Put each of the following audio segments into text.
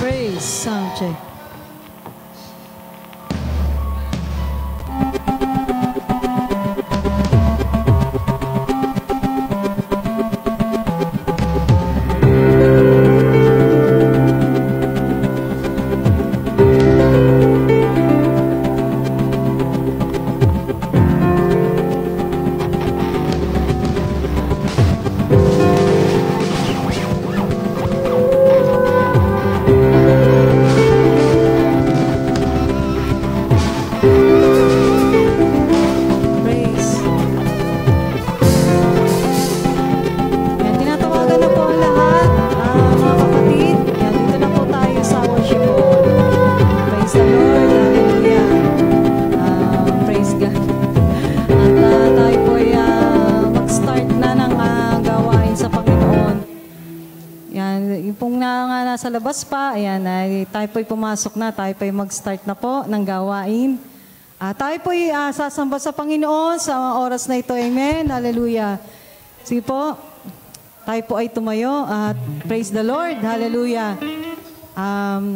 Praise, sound check. Sa labas pa, ayan, tayo po'y pumasok na, tayo po'y mag-start na po ng gawain. Tayo po'y sasamba sa Panginoon sa oras na ito, amen, hallelujah. Sige po, tayo po ay tumayo at praise the Lord, hallelujah.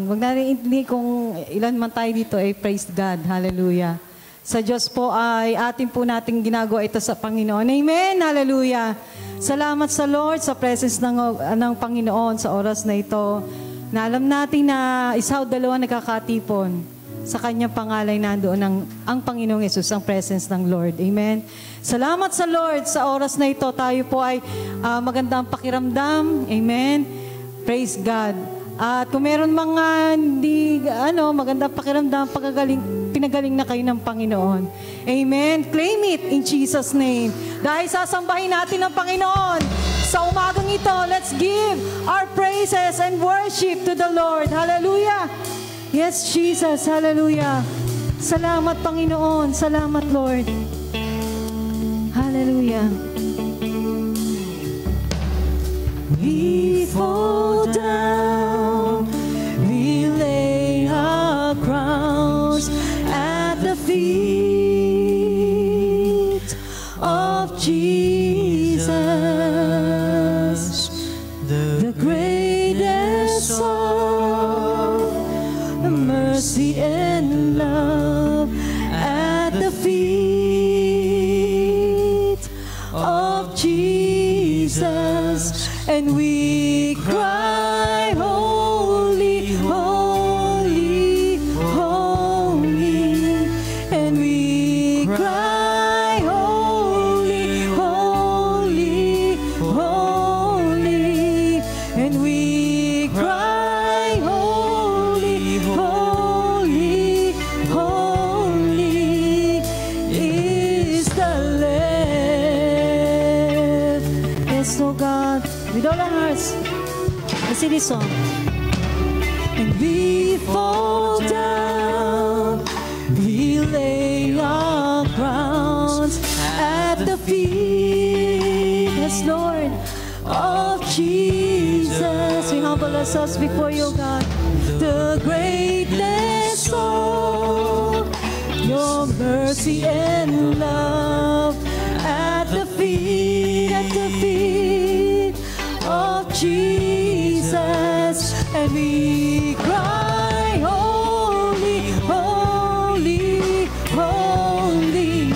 Wag natin intindi kung ilan man tayo dito ay praise God, hallelujah. Sa Diyos po ay atin po natin ginagawa ito sa Panginoon, amen, hallelujah. Salamat sa Lord, sa presence ng Panginoon sa oras na ito. Na alam natin na isa o dalawa nagkakatipon sa kanyang pangalan nandoon ang Panginoong Yesus, ang presence ng Lord. Amen. Salamat sa Lord sa oras na ito. Tayo po ay magandang pakiramdam. Amen. Praise God. At kung meron mga hindi magandang pakiramdam, pinagaling na kayo ng Panginoon. Amen. Claim it in Jesus' name. Dahil sasambahin natin ang Panginoon sa umagang ito, let's give our praises and worship to the Lord. Hallelujah. Yes, Jesus. Hallelujah. Salamat, Panginoon. Salamat, Lord. Hallelujah. We fall down, we lay our crowns at the feet of Jesus, the greatest of mercy and love, at the feet of Jesus. And we cry, holy, holy, holy. And we cry, holy, holy, holy. And we cry, holy, holy, holy is the Lamb. Yes, oh God. With all our hearts, let's sing this song. And we fall down, we lay our crowns at the feet, yes, Lord, of Jesus. We humble ourselves before you, God. The greatness of your mercy and love, at the feet of Jesus. And we cry, holy, holy, holy.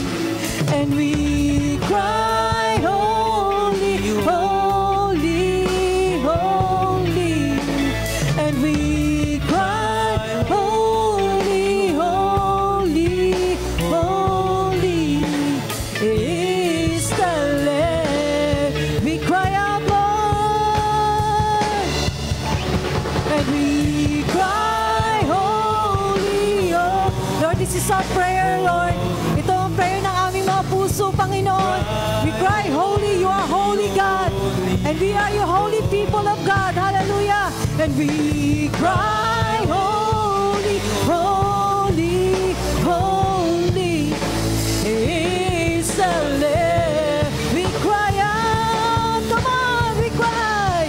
And we cry, holy, holy, holy. And we cry, holy, holy, holy is the Lamb. We cry out, and we cry, holy, oh. Lord, this is our prayer, Lord. Ito ang prayer ng aming mga puso, Panginoon. We cry, holy, you are holy, God. And we are your holy people of God. Hallelujah. And we cry, holy, holy, holy is the Lamb. We cry out, come on, we cry.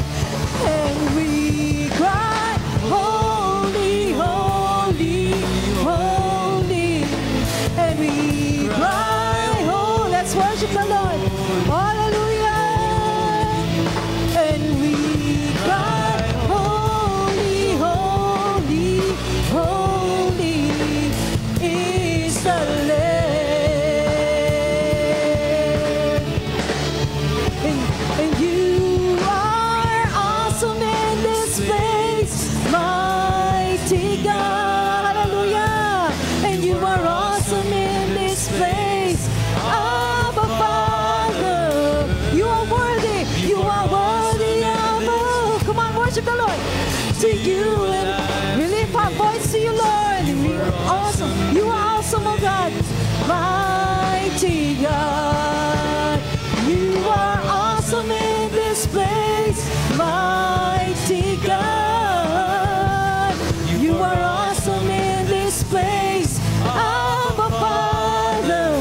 And we cry, holy, holy, holy. And we cry, oh, let's worship the Lord. Hallelujah. And we cry, holy, holy. you. And we lift our voice to you, Lord. We are awesome. You are awesome, oh God. Mighty God. You are awesome in this place. Mighty God. You are awesome in this place. Abba Father.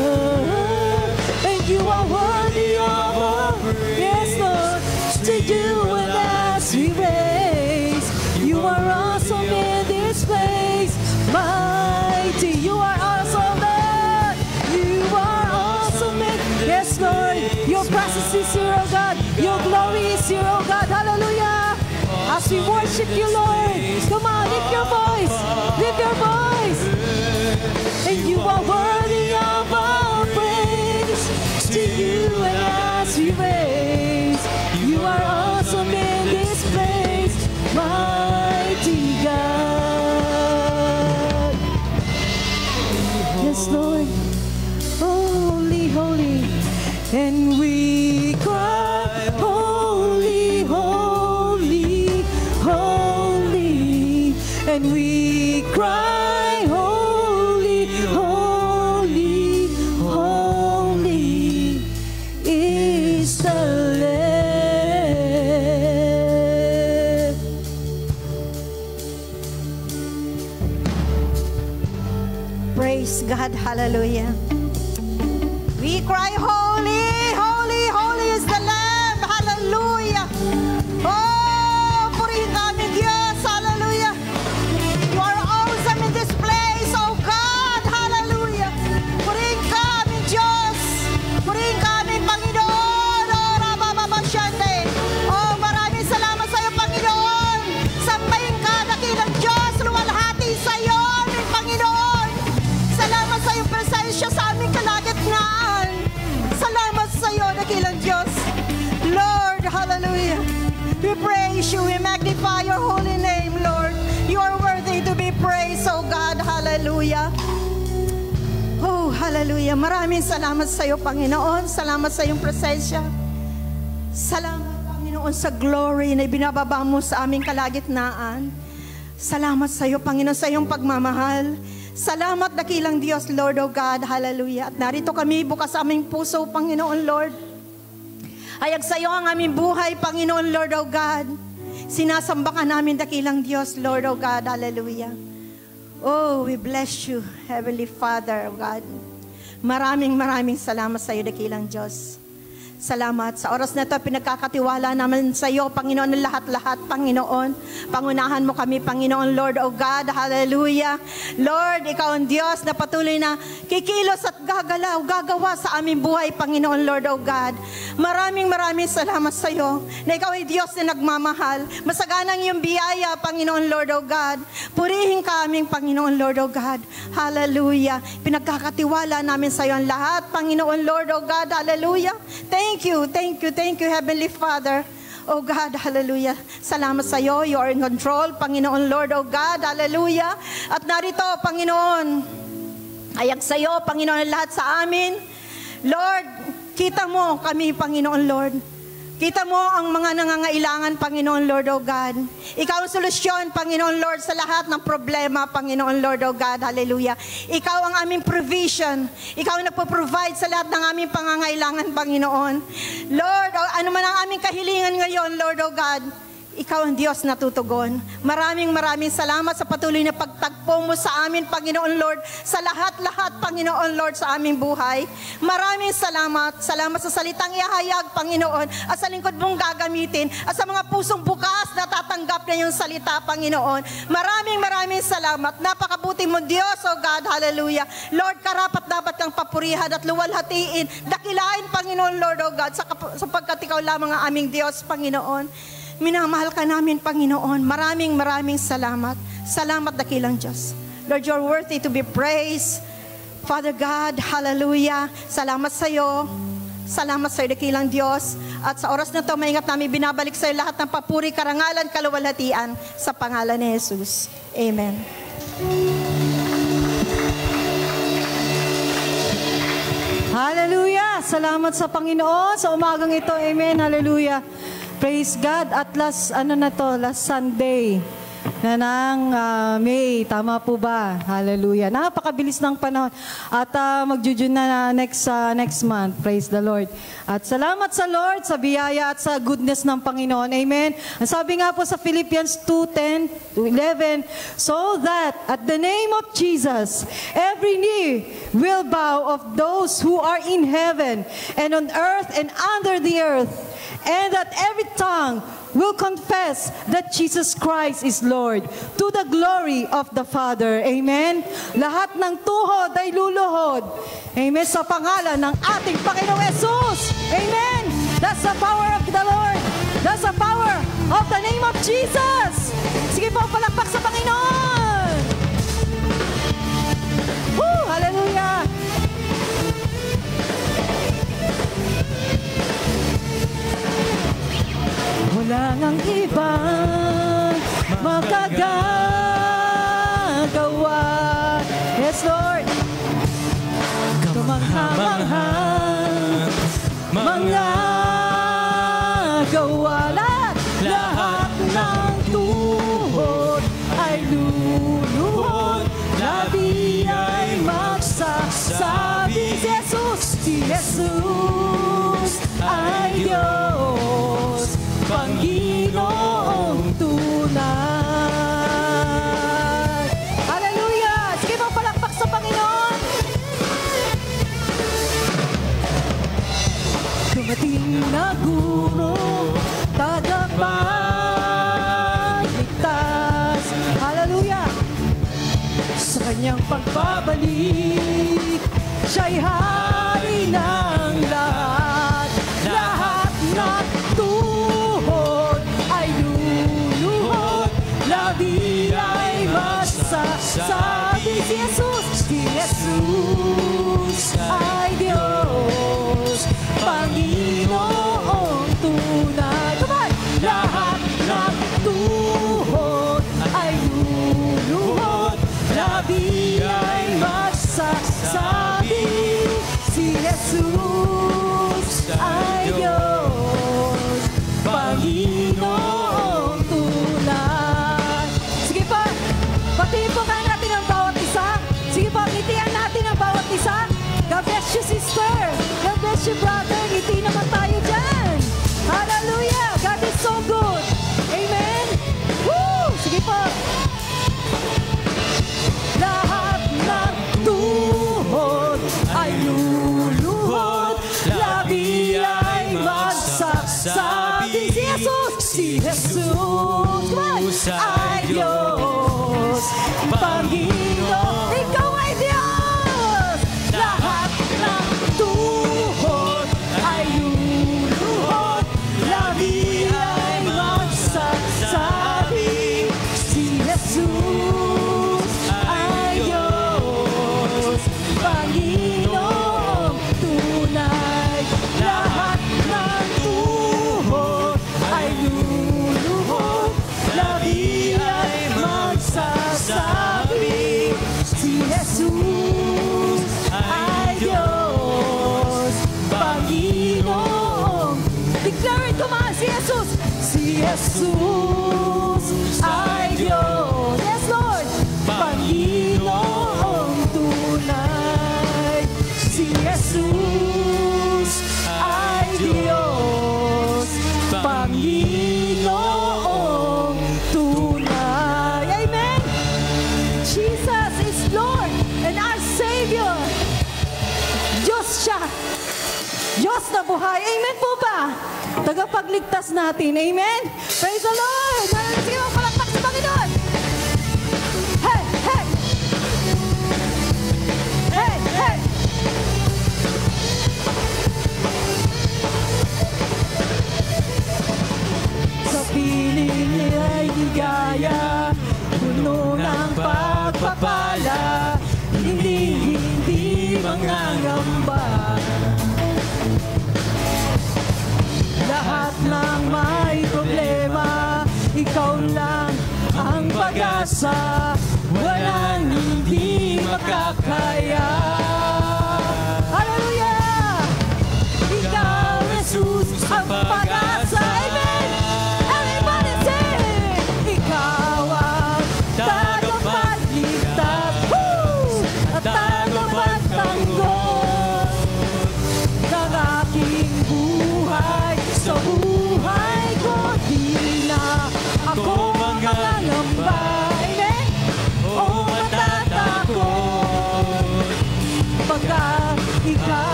And you are worthy of our praise. Yes, Lord. To you and as we raise. You are awesome in this place. Mighty. You are awesome, Lord. You are awesome in. Yes, Lord. Your presence is here, oh God. Your glory is here, oh God. Hallelujah. As we worship you, Lord. Come on, lift your voice. Lift your voice. And you are worthy of our praise. To you and as we raise. You are awesome in this place. Mighty God. Yes, Lord. Holy, holy. And we cry, holy, holy, holy. And we cry, holy, holy, holy is the Lamb. Praise God, hallelujah. We cry, holy, holy, holy is the Lamb, hallelujah. Oh, purihin namin Diyos, hallelujah. You are awesome in this place, oh God, hallelujah. Purihin kami Diyos, purihin kami Panginoon, oh Ramamamashande. Oh, maraming salamat sa iyo Panginoon. Sambahin ka, dakilang Diyos, luwalhati sa iyo, aming Panginoon. Salamat sa iyong presensya sa aming kalagitnaan. Salamat sa iyo, dakilang Diyos. Lord, hallelujah. We praise you, we magnify your holy name, Lord. You are worthy to be praised, oh God, hallelujah. Oh, hallelujah. Maraming salamat sa iyo, Panginoon. Salamat sa iyong presensya. Salamat, Panginoon, sa glory na ibinababa mo sa aming kalagitnaan. Salamat sa iyo, Panginoon, sa iyong pagmamahal. Salamat, dakilang Diyos, Lord, oh God, hallelujah. At narito kami bukas sa aming puso, Panginoon, Lord. Hayag sa iyo ang aming buhay, Panginoon, Lord, oh God. Sinasamba ka namin, dakilang Diyos, Lord, oh God, hallelujah. Oh, we bless you, Heavenly Father, oh God. Maraming salamat sa iyo, dakilang Diyos. Salamat. Sa oras na ito, pinagkakatiwala naman sa iyo, Panginoon, ng lahat-lahat, Panginoon. Pangunahan mo kami, Panginoon, Lord, oh God, hallelujah. Lord, ikaw ang Diyos na patuloy na kikilos at gagalaw, gagawa sa aming buhay, Panginoon, Lord, oh God. Maraming salamat sa iyo, na ikaw ay Diyos na nagmamahal. Masaganang iyong biyaya, Panginoon, Lord, oh God. Purihin ka aming, Panginoon, Lord, oh God. Hallelujah. Pinagkakatiwala namin sa iyo ang lahat, Panginoon, Lord, oh God, hallelujah. Thank you, Heavenly Father. Oh God, hallelujah. Salamat sa iyo. You are in control, Panginoon, Lord, oh God, hallelujah. At narito, Panginoon, ayag sa iyo, Panginoon, lahat sa amin. Lord, kita mo kami, Panginoon, Lord. Kita mo ang mga nangangailangan, Panginoon, Lord, oh God. Ikaw ang solusyon, Panginoon, Lord, sa lahat ng problema, Panginoon, Lord, oh God, hallelujah. Ikaw ang aming provision. Ikaw ang nagpo-provide sa lahat ng aming pangangailangan, Panginoon. Lord, oh, ano man ang aming kahilingan ngayon, Lord, oh God, ikaw ang Diyos na tutugon. Maraming salamat sa patuloy na pagtagpo mo sa amin, Panginoon Lord, sa lahat-lahat, Panginoon Lord, sa aming buhay. Maraming salamat. Salamat sa salitang ihayag, Panginoon, at sa lingkod mong gagamitin, at sa mga pusong bukas na tatanggap na yung salita, Panginoon. Maraming salamat. Napakabuti mo, Diyos, oh God, hallelujah. Lord, karapat dapat kang papurihan at luwalhatiin, dakilain, Panginoon Lord, oh God, sapagkat ikaw lamang ang aming Diyos, Panginoon. Minamahal ka namin, Panginoon. Maraming salamat. Salamat, dakilang Diyos. Lord, you're worthy to be praised. Father God, hallelujah. Salamat sa iyo. Salamat sa iyo, dakilang Diyos. At sa oras na ito, maingat namin binabalik sa iyo lahat ng papuri, karangalan, kaluwalhatian sa pangalan ni Jesus. Amen. Hallelujah. Salamat sa Panginoon sa umagang ito. Amen. Hallelujah. Praise God. At last Sunday, na ng May. Tama po ba? Hallelujah. Napakabilis ng panahon. At mag-June na next month. Praise the Lord. At salamat sa Lord, sa biyaya at sa goodness ng Panginoon. Amen. Ang sabi nga po sa Philippians 2:10-11, so that at the name of Jesus, every knee will bow of those who are in heaven and on earth and under the earth, and that every tongue will confess that Jesus Christ is Lord, to the glory of the Father. Amen? Lahat ng tuhod ay luluhod. Amen? Sa pangalan ng ating Panginoong Jesus. Amen? That's the power of the Lord. That's the power of the name of Jesus. Sige po, palakpak sa Panginoon. Woo! Hallelujah! Wala ngang ibang makagagawa. Yes, Lord. Kamangha-mangha mga gawa. Lahat ng tuhod ay luluhod. Labi ay magsasabi. Si Jesus ay Diyos, Panginoong tunay. Hallelujah! Sige mo, palakpak sa Panginoon. Dumating na guro, tagapagligtas. Hallelujah! Sa kanyang pagbabalik, siya'y hari ng lahat. Lahat ng tuhod ay luluhod. Labi ay magsasabi. Si Jesus ay Diyos, Panginoong tunay. Come on! Lahat ng tuhod ay luluhod. Labi ay magsasabi. Si Jesus ay Diyos, Panginoong tunay. Sige pa, patipukan natin ang bawat isa. Sige pa, ngitian natin ang bawat isa. God bless you, sister. God bless you, brother. Ngiti naman tayo dyan. Hallelujah. God is so good. Amen. Woo! Sige pa. Lahat ng tuhod ay luluhod. Labi ay magsasabi. Si Jesus ay Diyos, Panginoon. Ikaw ay Diyos. Lahat ng tuhod ay luluhod. Labi ay magsasabi. Si Jesus ay Diyos, Panginoong tunay. Lahat ng tuhod ay luluhod. Labi ay magsasabi. Si Jesus ay Diyos, Panginoong. Declare it, come on, si Jesus. Si Jesus ay Diyos. Yes, Lord. Panginoong tunay. Si Jesus ay Diyos, Panginoong tunay. Amen. Jesus is Lord and our Savior. Diyos siya. Diyos na buhay. Amen po ba? Tagapagligtas natin. Amen. Praise the Lord. Sige mo, palakpak sa Panginoon. Hey, hey. Hey, hey. Sa piling nila'y ligaya, puno ng pagpapala, hindi mangangamba. Lahat ng may problema, ikaw lang ang pag-asa, walang hindi makakaya. Hallelujah! Ikaw, Jesus, ang pag-asa. Amen! Everybody say, ikaw ang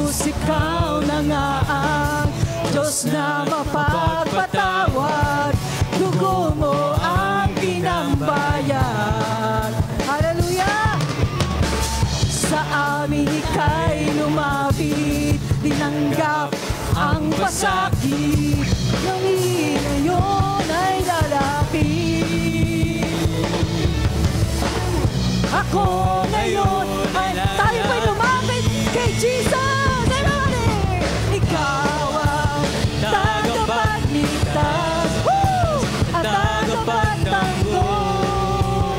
Jesus, ikaw na nga ang Diyos na mapagpatawad. Dugo mo ang pinambayad. Hallelujah! Sa amin ika'y lumapit, tinanggap ang pasakit, ng ngayon ay lalapit. Ako ngayon ay tayo pa'y lumapit kay Jesus. Everybody! Ikaw ang tagapagligtas at tagapagtanggol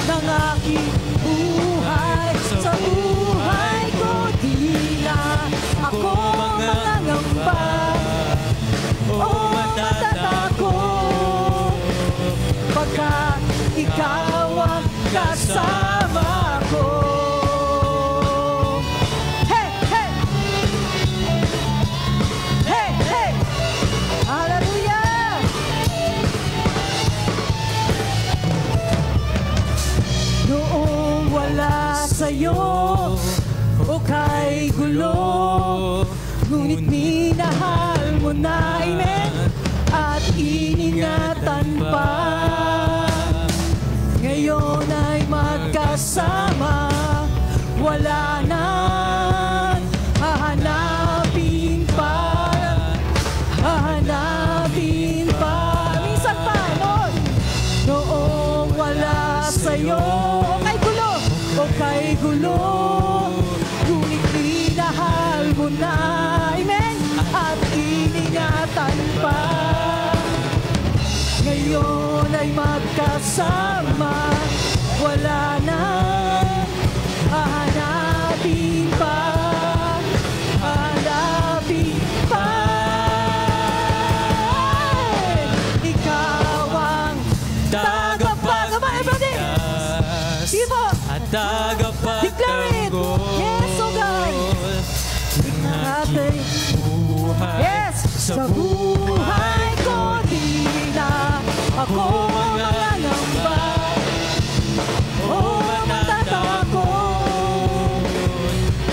ng aking buhay. Sa buhay ko di na ako mangangamba o matatakot, pagkat ikaw ang kasama ko. Hey, hey! Hey, hey! Hallelujah! Noong wala sa'yo o kay gulo, ngunit minahal mo na, amen, at iningatan pa. Ngayon ay magkasama, wala na hahanapin pa, hahanapin pa. Minsan pa, noong wala sa'yo o kay gulo, o kay gulo, ngunit minahal mo na, amen, at iningatan pa. Ngayon ay magkasama, wala na hahanapin pa, hahanapin pa. Ikaw ang tagapagligtas at tagapagtanggol. Yes, oh God. Ating buhay. Yes, sa buhay ko di na ako mangangamba o matatakot,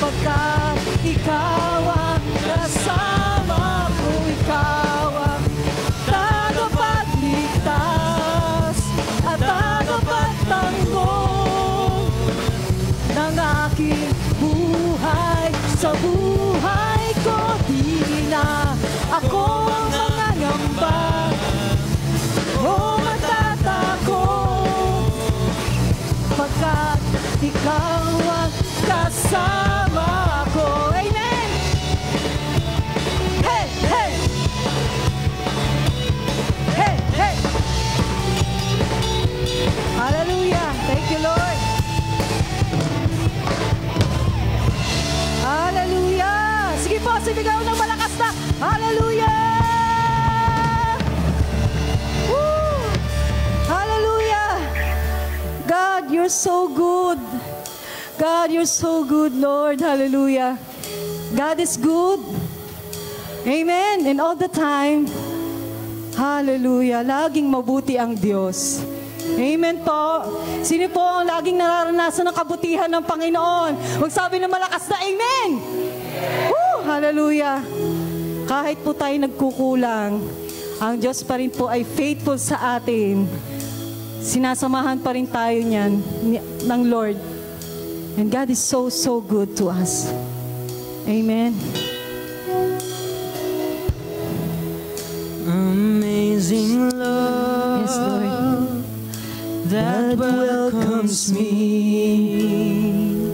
pagkat ikaw ang kasama ko. Ikaw ang tagapagligtas at tagapagtanggol ng aking buhay. Sa buhay ko di na ako mangangamba o matatakot, pagkat ikaw ang kasama ko. Amen! Hey! Hey! Hey! Hey! Hallelujah! Thank you, Lord! Hallelujah! Sige po, sigaw ng malakas na hallelujah! Woo! Hallelujah! God, you're so good. God, you're so good, Lord. Hallelujah. God is good. Amen. And all the time, hallelujah, laging mabuti ang Diyos. Amen po. Sino po ang laging nararanasan ng kabutihan ng Panginoon? Magsabi ng malakas na amen. Woo! Hallelujah. Kahit po tayo nagkukulang, ang Diyos pa rin po ay faithful sa atin. Sinasamahan pa rin tayo niyan ng Lord. And God is so, so good to us. Amen. Amazing love, Yes, Lord. that welcomes me,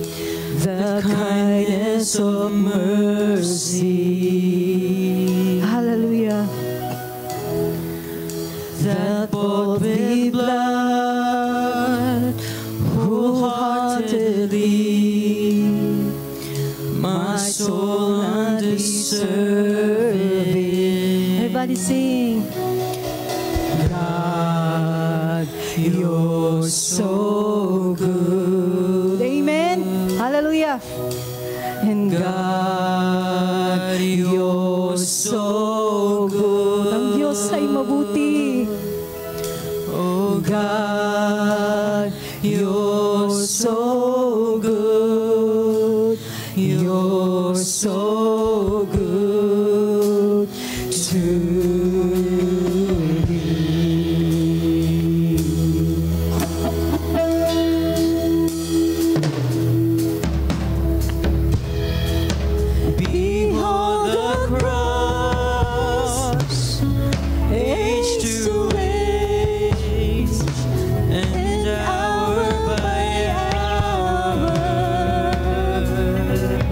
the kindness of mercy, Hallelujah. that bought with blood, wholeheartedly, my soul undeserving. Everybody sing. God, you're so good. Amen. Hallelujah. And God, you're so good. Ang Diyos ay mabuti. Oh God, you're so good. You're so good to me. Behold the cross, age to age, and hour by hour.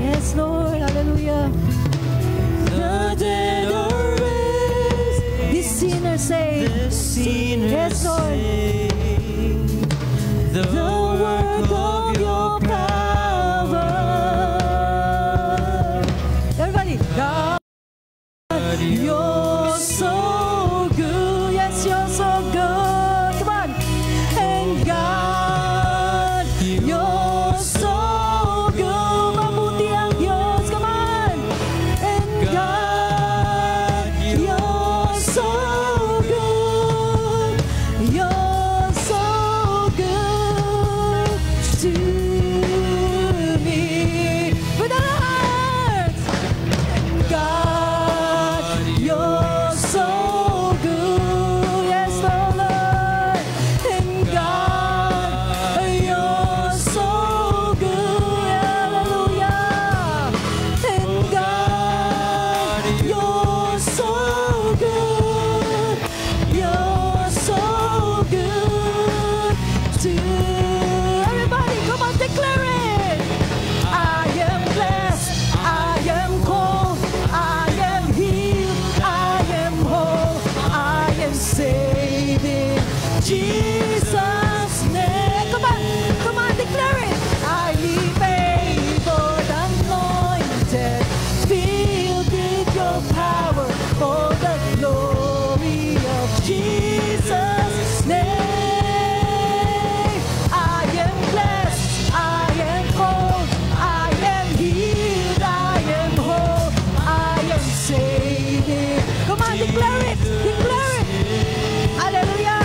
Yes, Lord. Hallelujah. The dead are raised, This sinner say, the sinners Yes, Lord. sing the work of your power. Everybody, God, you're so good. Yes, you're so good. Come on. And God, you're so good. Mabuti ang Diyos. Come on. And God, you're so good. You're so good to me. With our hearts. God, you're so good. Yes, Lord. And God, you're so good. Hallelujah. And God, you're so good. You're so good to everybody. Come on, declare it. I am blessed. I am called. I am healed. I am whole. I am saved in Jesus' name. Come on, declare it. I live favored, anointed, filled with your power for the glory of Jesus' name. I am blessed. I am called. I am healed. I am whole. I am saved. Come on, declare it. Declare it. Hallelujah.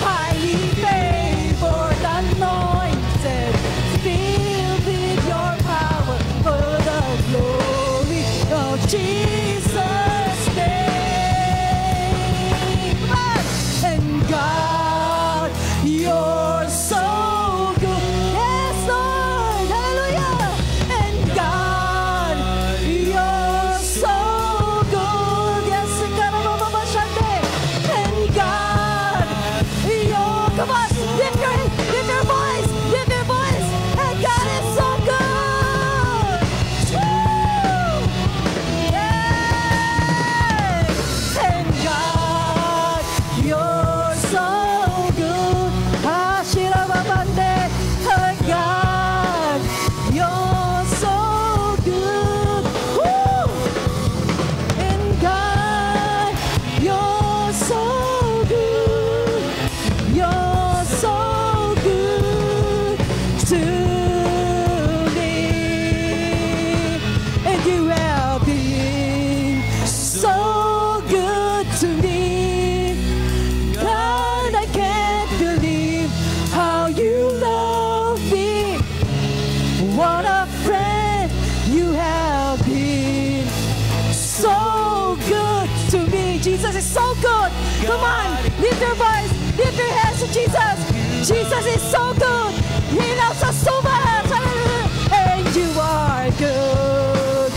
Highly favored, anointed, filled with your power for the glory of Jesus' name. Come on. And God, you're so good. Yes, Lord. Hallelujah. And God, you're so good. Yes, Karababashande. And God, you're, come on, lift your voice, lift your voice. And God is so good. Woo! Yay! And God, you're so good. Hashirababande. And God, you're so good. Woo! And God, you're so good. You're so good to me. And you have been so good to me. God, I can't believe how you love me. What a friend you have been. So good to me. Jesus is so good. Come on, lift your voice, lift your hands to Jesus. Jesus is so good. He loves us so much. Hallelujah. And you are good.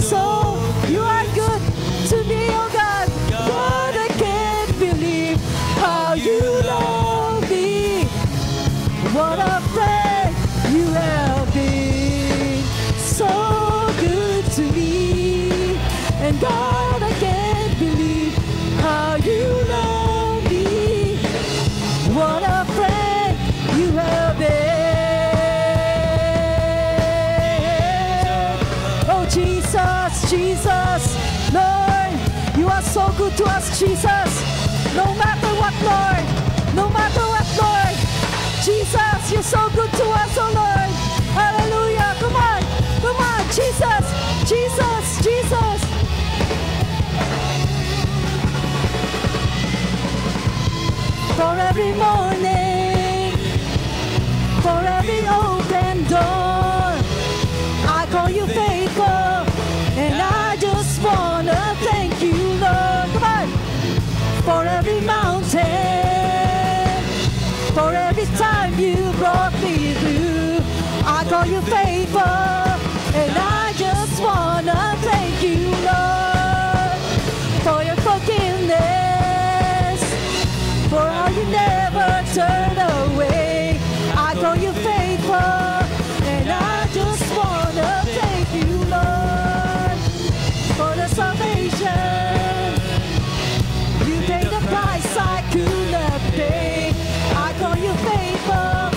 So you are good to me, oh God. God, I can't believe how you love me. What a friend you have been. So good to me. And God, I can't believe how you love me. What a friend you have been. Oh, Jesus, Jesus, Lord, you are so good to us, Jesus. No matter what, Lord, no matter what, Lord, Jesus, you're so good to us, oh Lord. Hallelujah. Come on, Jesus, Jesus, Jesus. For every morning, for every open door, I call you faithful. For every time you brought me through, I call you faithful, and I just wanna thank you, Lord, for your forgiveness, for how you never turn away. I call you faithful, and I just wanna thank you, Lord, for the salvation. You paid the price I could not pay. I call you faithful,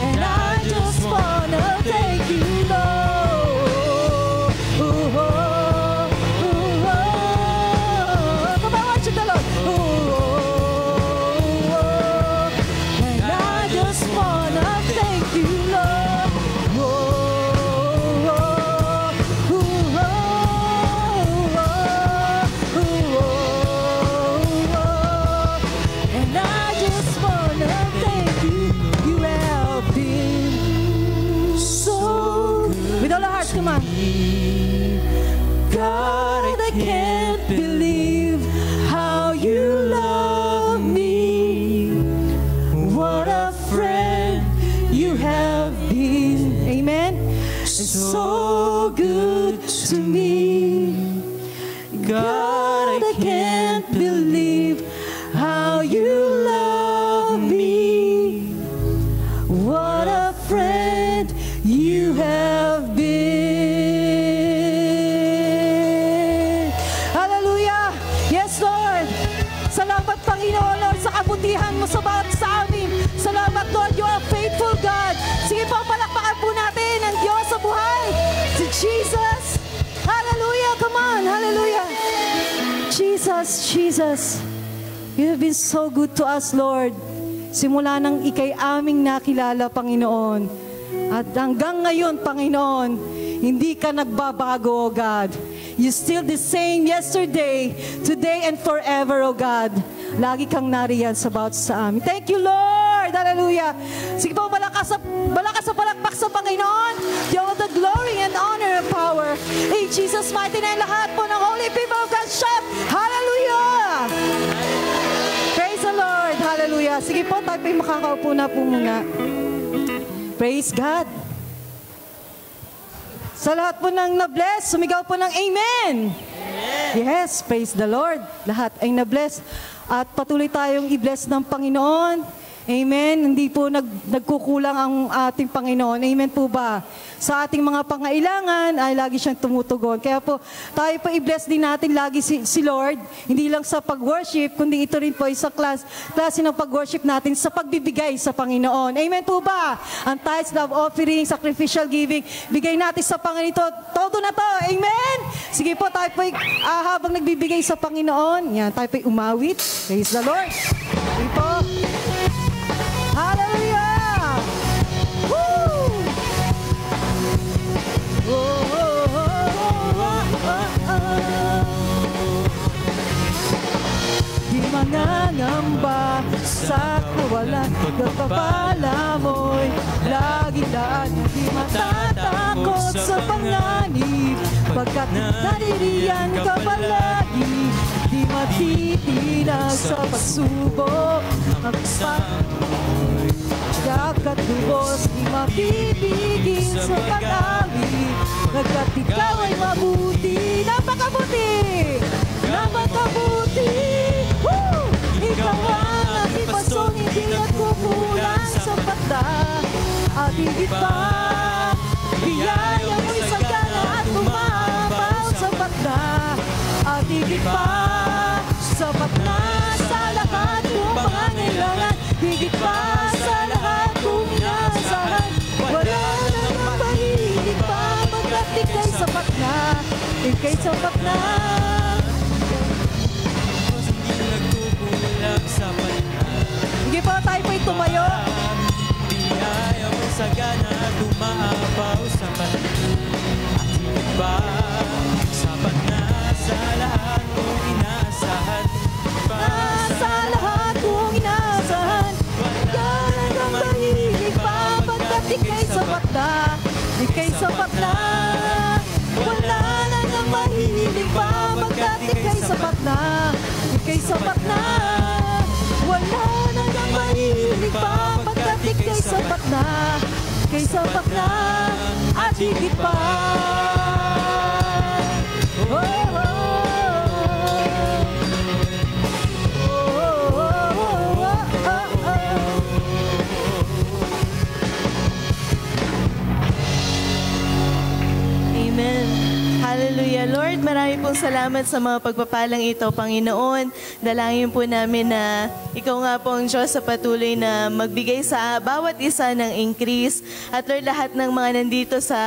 and I just wanna thank you, Lord. Ooh, oh, ooh, oh. Come on, worship the Lord. Ooh, oh, and I just wanna thank you, Lord. Oh, oh, ooh, oh, ooh, oh, and I just wanna thank you. You have been so good. With all our hearts, come on. God, I can't believe how you love me. What a friend you have been. Amen. So good to me. God, I can't believe how you love me. What a friend you have been. Hallelujah. Yes, Lord. Salamat, Panginoon, Lord, sa kabutihan mo sa bawat sa amin. Salamat, Lord. You are a faithful God. Sige po, palakpakan po natin ang Diyos sa buhay. Si Jesus. Hallelujah. Come on. Hallelujah. Jesus, Jesus. You have been so good to us, Lord. Simula nang ikay aming nakilala, Panginoon. At hanggang ngayon, Panginoon, hindi ka nagbabago, O God. You still the same yesterday, today, and forever, O God. Lagi kang nariyan sa bawat sa amin. Thank you, Lord. Hallelujah. Sige po, malakas sa palakpak sa Panginoon. You all the glory and honor and power. In Jesus' mighty name, lahat po ng holy people of God, shout, hallelujah! Praise the Lord. Hallelujah. Sige po, tayo po'y makakaupo na po muna. Praise God. Sa lahat po ng na-bless, sumigaw po ng amen. Yes, praise the Lord. Lahat ay na-bless. At patuloy tayong i-bless ng Panginoon. Amen. Hindi po nagkukulang ang ating Panginoon. Amen po ba? Sa ating mga pangailangan ay lagi siyang tumutugon. Kaya po, tayo po i-bless din natin lagi si Lord. Hindi lang sa pag-worship, kundi ito rin po ay sa klase ng pag-worship natin sa pagbibigay sa Panginoon. Amen po ba? Ang tithes, love offering, sacrificial giving, bigay natin sa Panginoon ito. Todo na to. Amen? Sige po, tayo po habang nagbibigay sa Panginoon, yan, tayo po umawit. Praise the Lord. Sige po. Hallelujah! Woo! Oh, oh, oh, oh, oh, oh. Di mangangamba sa kawalan, pagpapala mo'y lagi daan. Di matatakot sa panganib, pagkat naririyan ka palagi. Di matitinag sa pagsubok, ang kakatubos, di mapipigil sa pag-awit, pagkat ikaw ay mabuti. Napakabuti! Napakabuti! Woo! Ikaw ang aking pasong, hindi nagkukulang sa pagda. At higit pa, biyaya mo'y sagana at umapaw sa pagda. At higit pa, sapat na sa lahat kong pangangailangan. Higit pa sa lahat kong inaasahan. Wala namang mahilig pa, pagkat ika'y sapat na. Ika'y sapat na. Hindi nagkukulang sa paligid. Sige po, tayo po'y tumayo. Biyaya mo sagana, dumaapaw sa paligid. At higit pa, sapat na sa lahat kong inaasahan. Sa lahat kong inaasahan, wala kang mahilig pa, pagkat ika'y sapat na. Ika'y sapat na. Wala na nang mahilig pa, pagkat ika'y sapat na. Ika'y sapat na. Wala na nang mahilig pa, pagkat Ibigay sapat na at higit pa. Oh, oh, oh. Amen. Hallelujah. Lord, marami pong salamat sa mga pagpapalang ito, Panginoon. Dalangin po namin na Ikaw nga po ang Diyos sa patuloy na magbigay sa bawat isa ng increase. At Lord, lahat ng mga nandito sa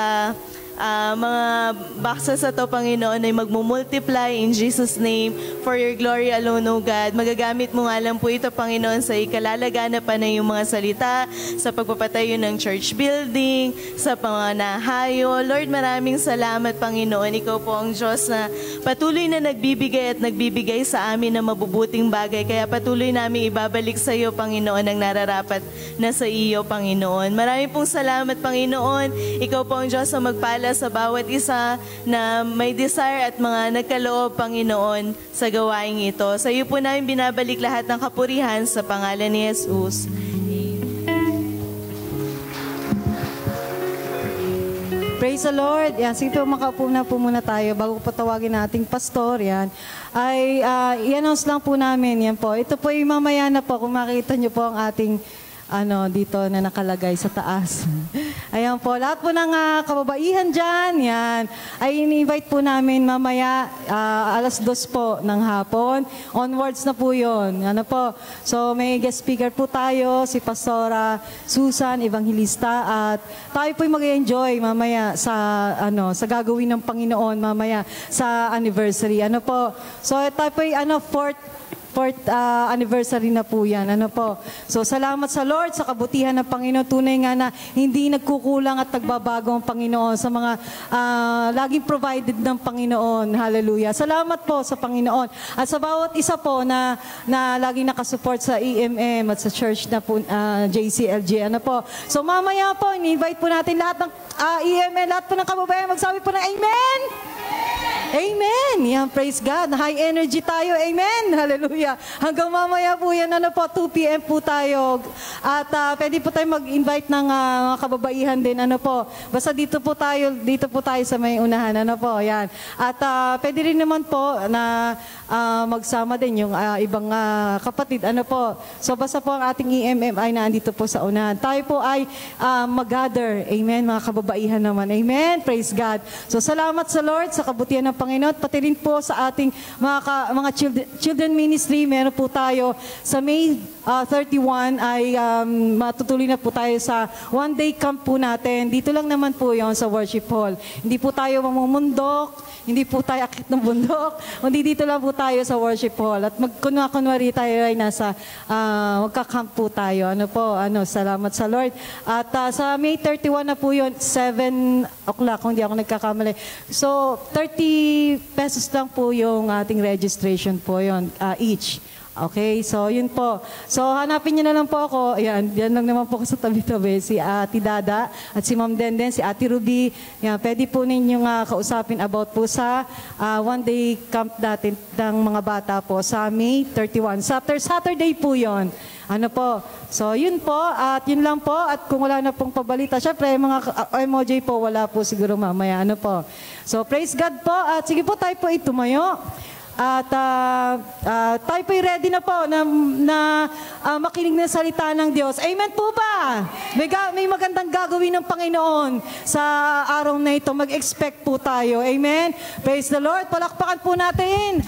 mga boxes sa to, Panginoon, ay magmumultiply in Jesus' name for your glory alone, O God. Magagamit mo nga lang po ito, Panginoon, sa ikalalaganapan na yung mga salita, sa pagpapatayo ng church building, sa panganahayo. Lord, maraming salamat, Panginoon. Ikaw po ang Diyos na patuloy na nagbibigay at nagbibigay sa amin ng mabubuting bagay. Kaya patuloy namin ibabalik sa iyo, Panginoon, ang nararapat na sa iyo, Panginoon. Maraming pong salamat, Panginoon. Ikaw po ang Diyos na magpala sa bawat isa na may desire at mga nagkaloob, Panginoon, sa gawaing ito. Sa iyo po namin binabalik lahat ng kapurihan sa pangalan ni Jesus. Praise the Lord. Yan, sige po, makaupo na po muna tayo bago patawagin nating pastor. Yan, ay i-announce lang po namin. Yan po. Ito po yung mamaya na po, kung makita nyo po ang ating dito na nakalagay sa taas. Ayan po, lahat po ng kababaihan dyan, yan, ay ini-invite po namin mamaya, 2:00 po ng hapon. Onwards na po yun. Ano po? So may guest speaker po tayo, si Pastora Susan Evangelista, at tayo po mag-enjoy mamaya sa gagawin ng Panginoon mamaya sa anniversary. Ano po? So tayo po fourth anniversary na po yan. Ano po? So, salamat sa Lord, sa kabutihan ng Panginoon. Tunay nga na hindi nagkukulang at nagbabago ang Panginoon sa mga laging provided ng Panginoon. Hallelujah. Salamat po sa Panginoon. At sa bawat isa po na laging nakasupport sa EMM at sa church na po, JCLG. Ano po? So, mamaya po, ini-invite po natin lahat ng EMM, lahat po ng kababayan, magsabi po ng Amen! Amen! Yan, praise God. High energy tayo. Amen! Hallelujah. Hanggang mamaya po yan, 2 p.m. po tayo. At pwede po tayo mag-invite ng mga kababaihan din, Basta dito po tayo sa may unahan, yan. At pwede rin naman po na magsama din yung ibang kapatid, So basta po ang ating EMM ay naandito po sa unahan. Tayo po ay mag-gather. Amen, mga kababaihan naman. Amen! Praise God. So salamat sa Lord, sa kabutihan ng Panginoon, pati rin po sa ating mga children ministry. Meron po tayo sa May 31 ay matutuloy na po tayo sa one-day camp po natin. Dito lang naman po yon sa worship hall. Hindi po tayo mamumundok, hindi po tayo akit ng bundok, hindi dito lang po tayo sa worship hall. At magkunwari tayo ay nasa magka-camp po tayo. Salamat sa Lord. At sa May 31 na po yun, 7 o'clock, kung di ako nagkakamali. So, 30 pesos lang po yung ating registration po yun, each. Okay, so yun po. So hanapin niyo na lang po ako. Ayan, yan lang naman po ako sa tabi-tabi. Si Ate Dada at si Ma'am Denden, si Ate Ruby. Yan, pwede po ninyong kausapin about po sa one-day camp natin ng mga bata po sa May 31. Saturday po yon. So yun po, at yun lang po. At kung wala na pong pabalita, syempre mga MOJ po, wala po siguro mamaya. So praise God po. At sige po, tayo po tumayo. At tayo po'y ready na po na makinig ng salita ng Diyos. Amen po ba? May magandang gagawin ng Panginoon sa araw na ito. Mag-expect po tayo. Amen? Praise the Lord. Palakpakan po natin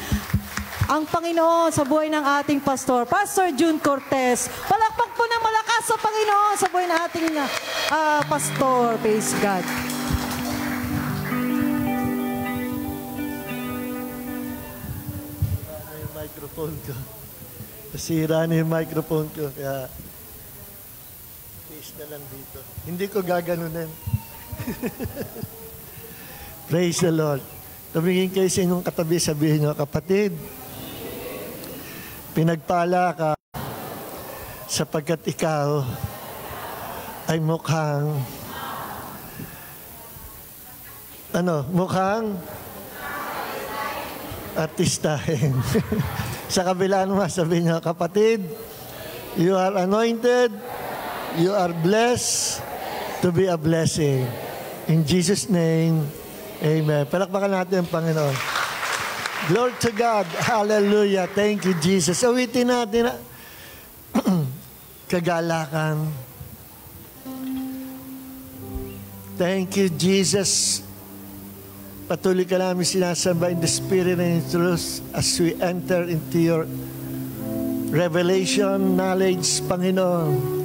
ang Panginoon sa buhay ng ating pastor, Pastor June Cortez. Palakpak po ng malakas sa Panginoon sa buhay ng ating pastor. Praise God. Microphone ko. Nasira na yung microphone ko. Kaya, face na lang dito. Hindi ko gaganunin. Praise the Lord. Tumingin kayo sa inyong katabi, sabihin nyo, kapatid, pinagpala ka sapagkat ikaw ay mukhang artistahin. Sa kabila naman, sabihin niyo, kapatid, you are anointed, you are blessed to be a blessing. In Jesus' name, amen. Palakpakan natin ang Panginoon. Glory to God. Hallelujah. Thank you, Jesus. Awitin natin na kagalakan. Thank you, Jesus. Patuloy ka namin sinasamba in the Spirit and in truth as we enter into your revelation, knowledge, Panginoon.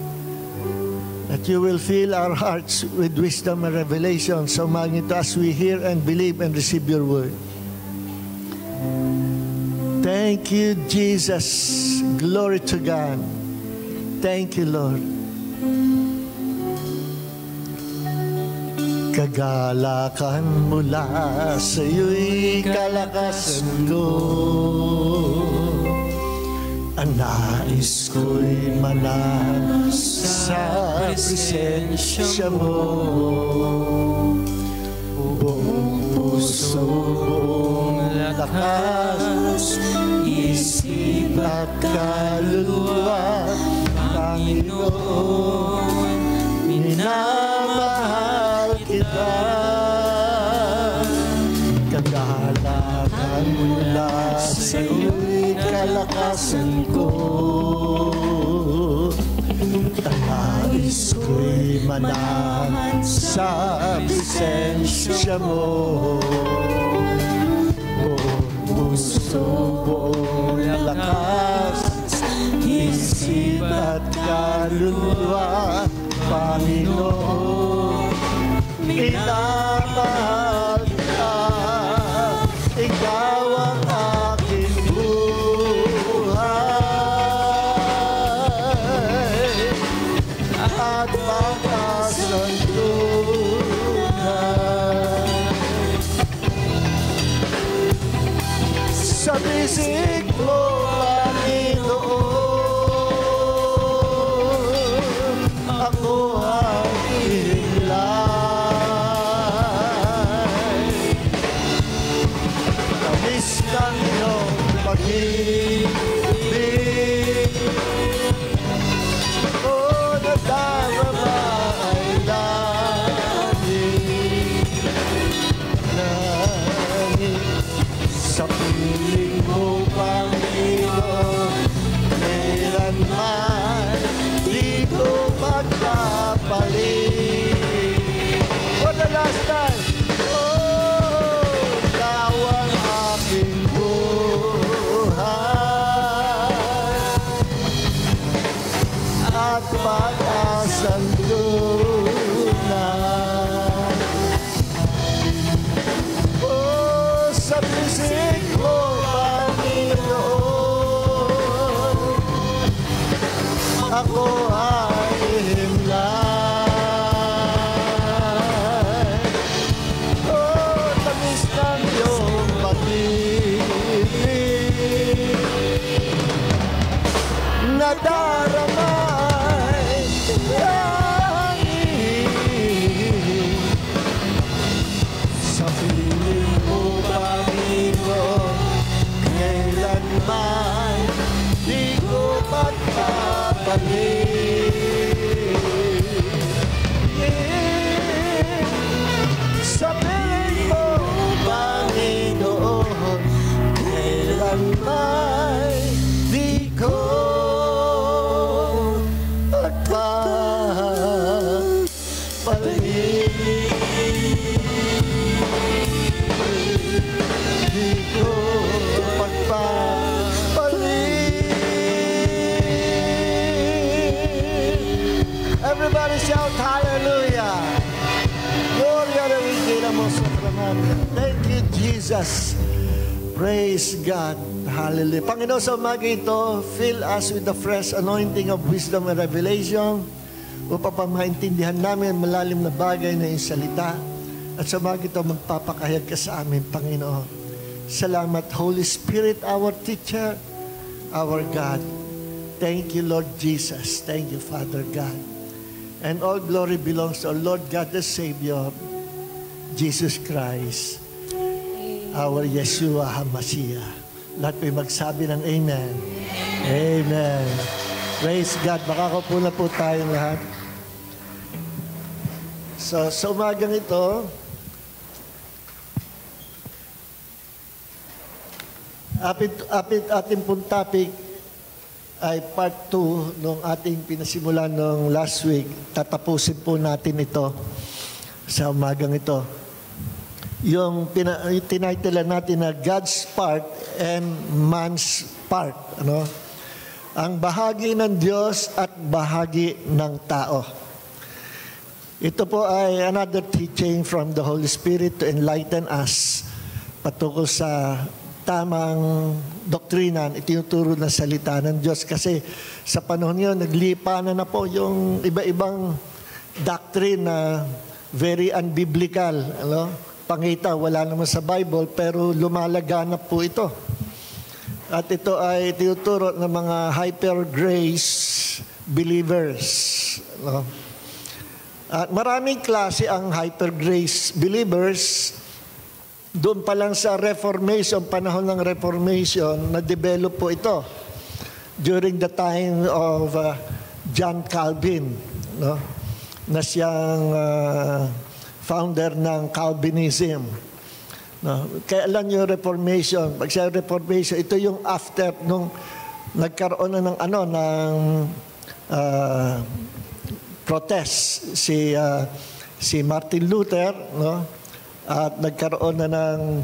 That you will fill our hearts with wisdom and revelation. So magito as we hear and believe and receive your word. Thank you, Jesus. Glory to God. Thank you, Lord. Kagalakan mula sa iyo'y kalakasan ko. Ang nais ko'y manahan sa presensya mo. Buong puso, buong lakas, isip at kaluluwa, Panginoon, minamahal kita. Kagalakan mula sa iyo'y kalakasan ko. Nais ko'y manahan sa presensya mo. Buong puso, buong lakas, isip at kaluluwa, Panginoon, minamahal kita. Ikaw ang aking buhay at pag-asang tunay. Sa bisig mo, Panginoon, ako ang ihiglay. Tamis ng iyong pag-ibig, o nadarama ay langit. Sa piling mo, Panginoon, kailanman di ko magpapalit. For the last time, ikaw ang aking buhay at pag-asang tunay. Sa bisig mo, Panginoon, ako ay himlay. Tamis ng iyong pag-ibig, nadaramay langit. Sa piling mo, Panginoon, kailanman di ko pagpapalit. Sa piling mo, Panginoon, kailanman di ko pagpapalit. Di ko pagpapalit. Everybody shout hallelujah. Gloria a Dios. Thank you, Jesus. Praise God. Hallelujah. Panginoon, sa umaga ito, fill us with the fresh anointing of wisdom and revelation upang pamaintindihan namin malalim na bagay na iyong salita. At sa umaga ito, magpapakahayag ka sa amin, Panginoon. Salamat, Holy Spirit, our teacher, our God. Thank you, Lord Jesus. Thank you, Father God. And all glory belongs to our Lord God, the Savior, Jesus Christ, our Yeshua HaMashiach. Lahat po'y magsabi ng Amen. Amen. Praise God. Makakaupo na po tayong lahat. So, sa umagang ito, ating pong topic ay part 2 nung ating pinasimulan nung last week. Tatapusin po natin ito sa umagang ito. Yung tinitila natin na God's part and man's part. Ano? Ang bahagi ng Diyos at bahagi ng tao. Ito po ay another teaching from the Holy Spirit to enlighten us patungkol sa tamang doktrina, itinuturo ng salita ng Diyos. Kasi sa panahon yun, naglipanan na po yung iba-ibang doctrine na very unbiblical. Ano? Pangita, wala naman sa Bible, pero lumalaganap po ito. At ito ay tinuturo ng mga hyper-grace believers. No? At maraming klase ang hyper-grace believers. Doon pa lang sa Reformation, panahon ng Reformation, na-develop po ito during the time of John Calvin, no? Na siyang founder ng Calvinism. No? Kaya alam nyo Reformation, pag sa Reformation, ito yung after nung nagkaroon na ng protest si Martin Luther, no? At nagkaroon na ng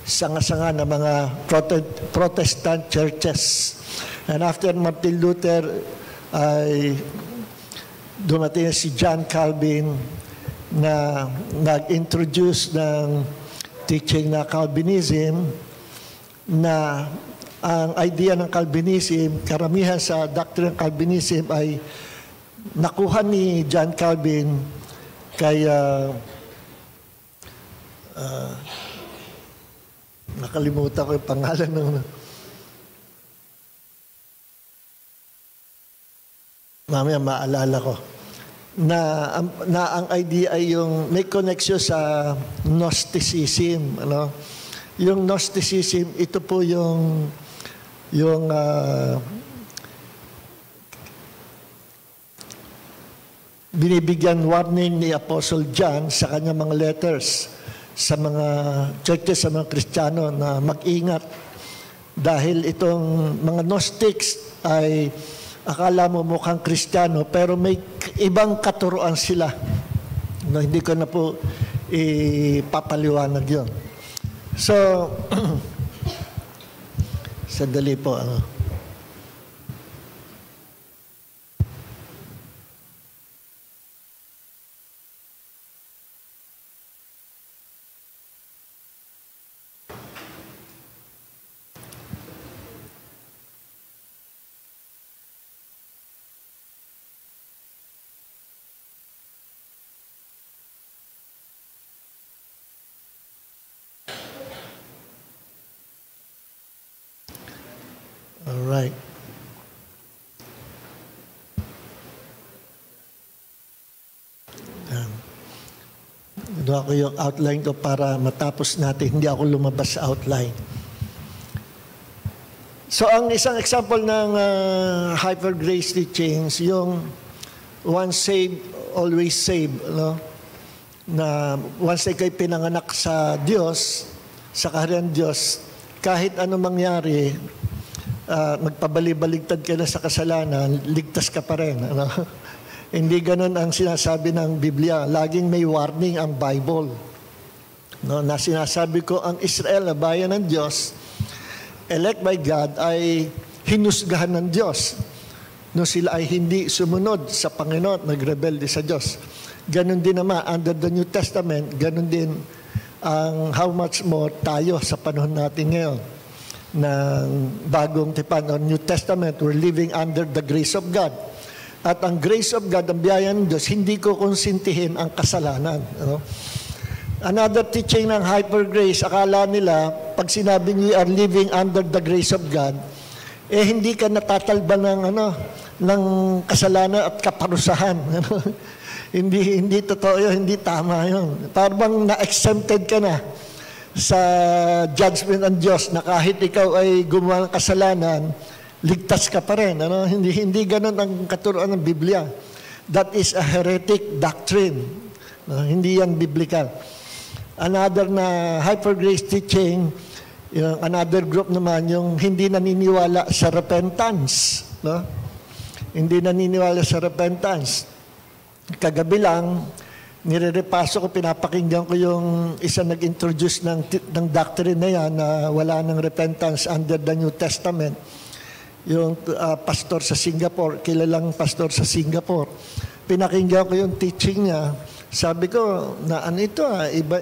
sanga-sanga ng mga Protestant churches. And after Martin Luther ay dumating si John Calvin na nag-introduce ng teaching na Calvinism, na ang idea ng Calvinism, karamihan sa doctrine ng Calvinism ay nakuha ni John Calvin kay nakalimutan ko yung pangalan ng mamaya maalala ko na ang idea ay yung may connection sa Gnosticism, ano? Yung Gnosticism, ito po yung binibigyan warning ni Apostle John sa kanyang mga letters sa mga churches, sa mga Kristiyano na mag-ingat dahil itong mga Gnostics ay akala mo mukhang Kristiyano pero may ibang katuruan sila. No, hindi ko na po ipapaliwanag yun. So, sandali po. Alright. Ginawa ko yung outline ko para matapos natin. Hindi ako lumabas sa outline. So, ang isang example ng hyper grace teachings, yung once saved, always saved. No? Na once kayo pinanganak sa Diyos, sa kaharian Diyos, kahit anong mangyari, magpabali-baligtad ka na sa kasalanan, ligtas ka pa rin. Ano? Hindi ganun ang sinasabi ng Biblia. Laging may warning ang Bible. No? Na sinasabi ko, ang Israel na bayan ng Diyos, elect by God, ay hinusgahan ng Diyos. No, sila ay hindi sumunod sa Panginoon, nagrebelde sa Diyos. Ganun din naman, under the New Testament, ganun din ang how much more tayo sa panahon natin ngayon ng bagong tipan or New Testament, we're living under the grace of God. At ang grace of God, ang biyaya ng Diyos, hindi ko konsintihin ang kasalanan. Ano? Another teaching ng hyper grace, akala nila, pag sinabi niyo are living under the grace of God, hindi ka natatalba ng kasalanan at kaparusahan. Ano? Hindi totoo yun, hindi tama yun. Parang na-exempted ka na sa judgment ng Diyos na kahit ikaw ay gumawa ng kasalanan, ligtas ka pa rin. Ano? Hindi ganun ang katuruan ng Biblia. that is a heretic doctrine. No, hindi yan biblical. Another na hyper-grace teaching, yung another group naman, yung hindi naniniwala sa repentance. No? Hindi naniniwala sa repentance. Kagabi lang, nire-repaso ko, pinapakinggan ko yung isa nag-introduce ng doctrine na yan na wala ng repentance under the New Testament. Yung pastor sa Singapore, kilalang pastor sa Singapore. Pinakinggan ko yung teaching niya. Sabi ko, na ano ito iba.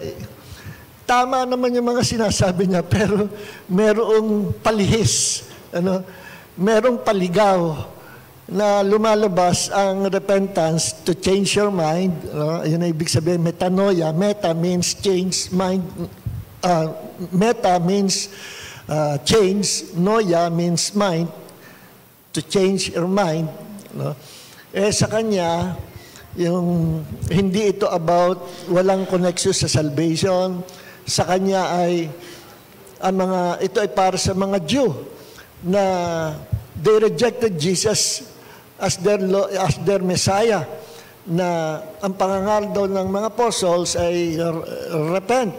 Tama naman yung mga sinasabi niya, pero merong palihis, merong paligaw na lumalabas ang repentance to change your mind. Yun ang ibig sabihin, metanoia. Meta means change mind. Meta means change. Noia means mind. To change your mind. Sa kanya, yung hindi ito about walang connection sa salvation. Sa kanya ay ito ay para sa mga Jew na they rejected Jesus as their Messiah, na ang pangangaral daw ng mga apostles ay repent,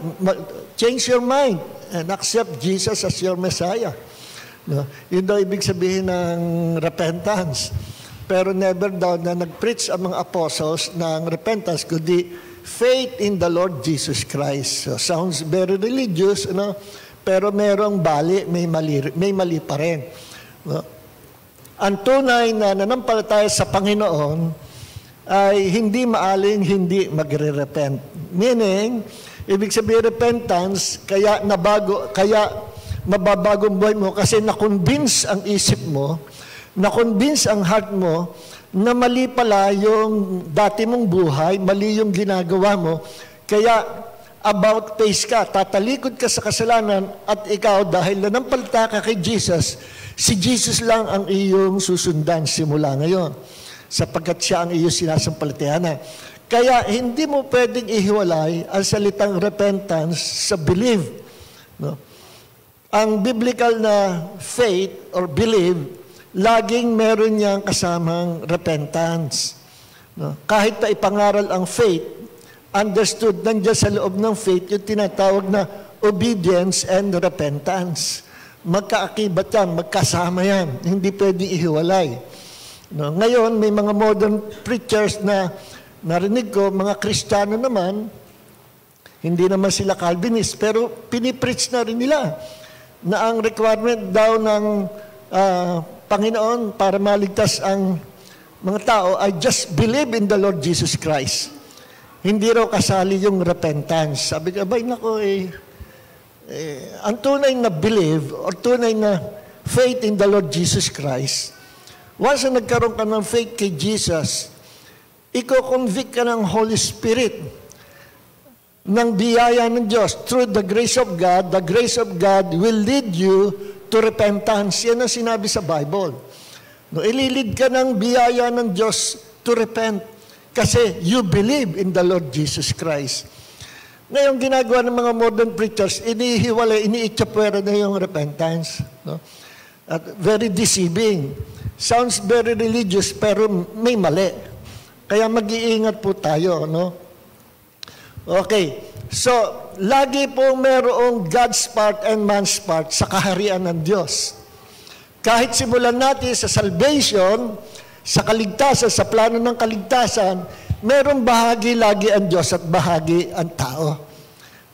change your mind and accept Jesus as your Messiah. No? Yun daw ibig sabihin ng repentance. Pero never daw na nag-preach ang mga apostles ng repentance, kundi faith in the Lord Jesus Christ. So, sounds very religious, pero merong bali, may mali pa rin. No? Ang tunay na nanampalataya sa Panginoon ay hindi maaling hindi magre-repent. Meaning, ibig sabihin repentance, kaya mababagong buhay mo kasi na-convince ang isip mo, na-convince ang heart mo na mali pala yung dati mong buhay, mali yung ginagawa mo, kaya about face ka, tatalikod ka sa kasalanan at ikaw dahil nanampalataya ka kay Jesus, si Jesus lang ang iyong susundan simula ngayon sapagkat siya ang iyong sinasampalatayanan. Kaya hindi mo pwedeng ihiwalay ang salitang repentance sa believe. No? Ang biblical na faith or believe, laging meron niyang kasamang repentance. No? Kahit pa ipangaral ang faith, understood nandiyan sa loob ng faith yung tinatawag na obedience and repentance. Magkaakibat yan, magkasama yan. Hindi pwedeng ihiwalay. No? Ngayon, may mga modern preachers na narinig ko, mga Kristiyano naman, hindi naman sila Calvinist, pero pinipreach na rin nila na ang requirement daw ng Panginoon para maligtas ang mga tao ay just believe in the Lord Jesus Christ. Hindi raw kasali yung repentance. Sabi ko, abay nako ang tunay na believe or tunay na faith in the Lord Jesus Christ, once na nagkaroon ka ng faith kay Jesus, i-convict ka ng Holy Spirit ng biyaya ng Diyos. Through the grace of God will lead you to repentance. Yan ang sinabi sa Bible. No, ililid ka ng biyaya ng Diyos to repent kasi you believe in the Lord Jesus Christ. Ngayon, ginagawa ng mga modern preachers, inihiwalay, iniitsapwera na yung repentance. No? At very deceiving. Sounds very religious, pero may mali. Kaya mag-iingat po tayo. No? Okay. So, lagi po merong God's part and man's part sa kaharian ng Diyos. Kahit simulan natin sa salvation, sa kaligtasan, sa plano ng kaligtasan, merong bahagi lagi ang Diyos at bahagi ang tao.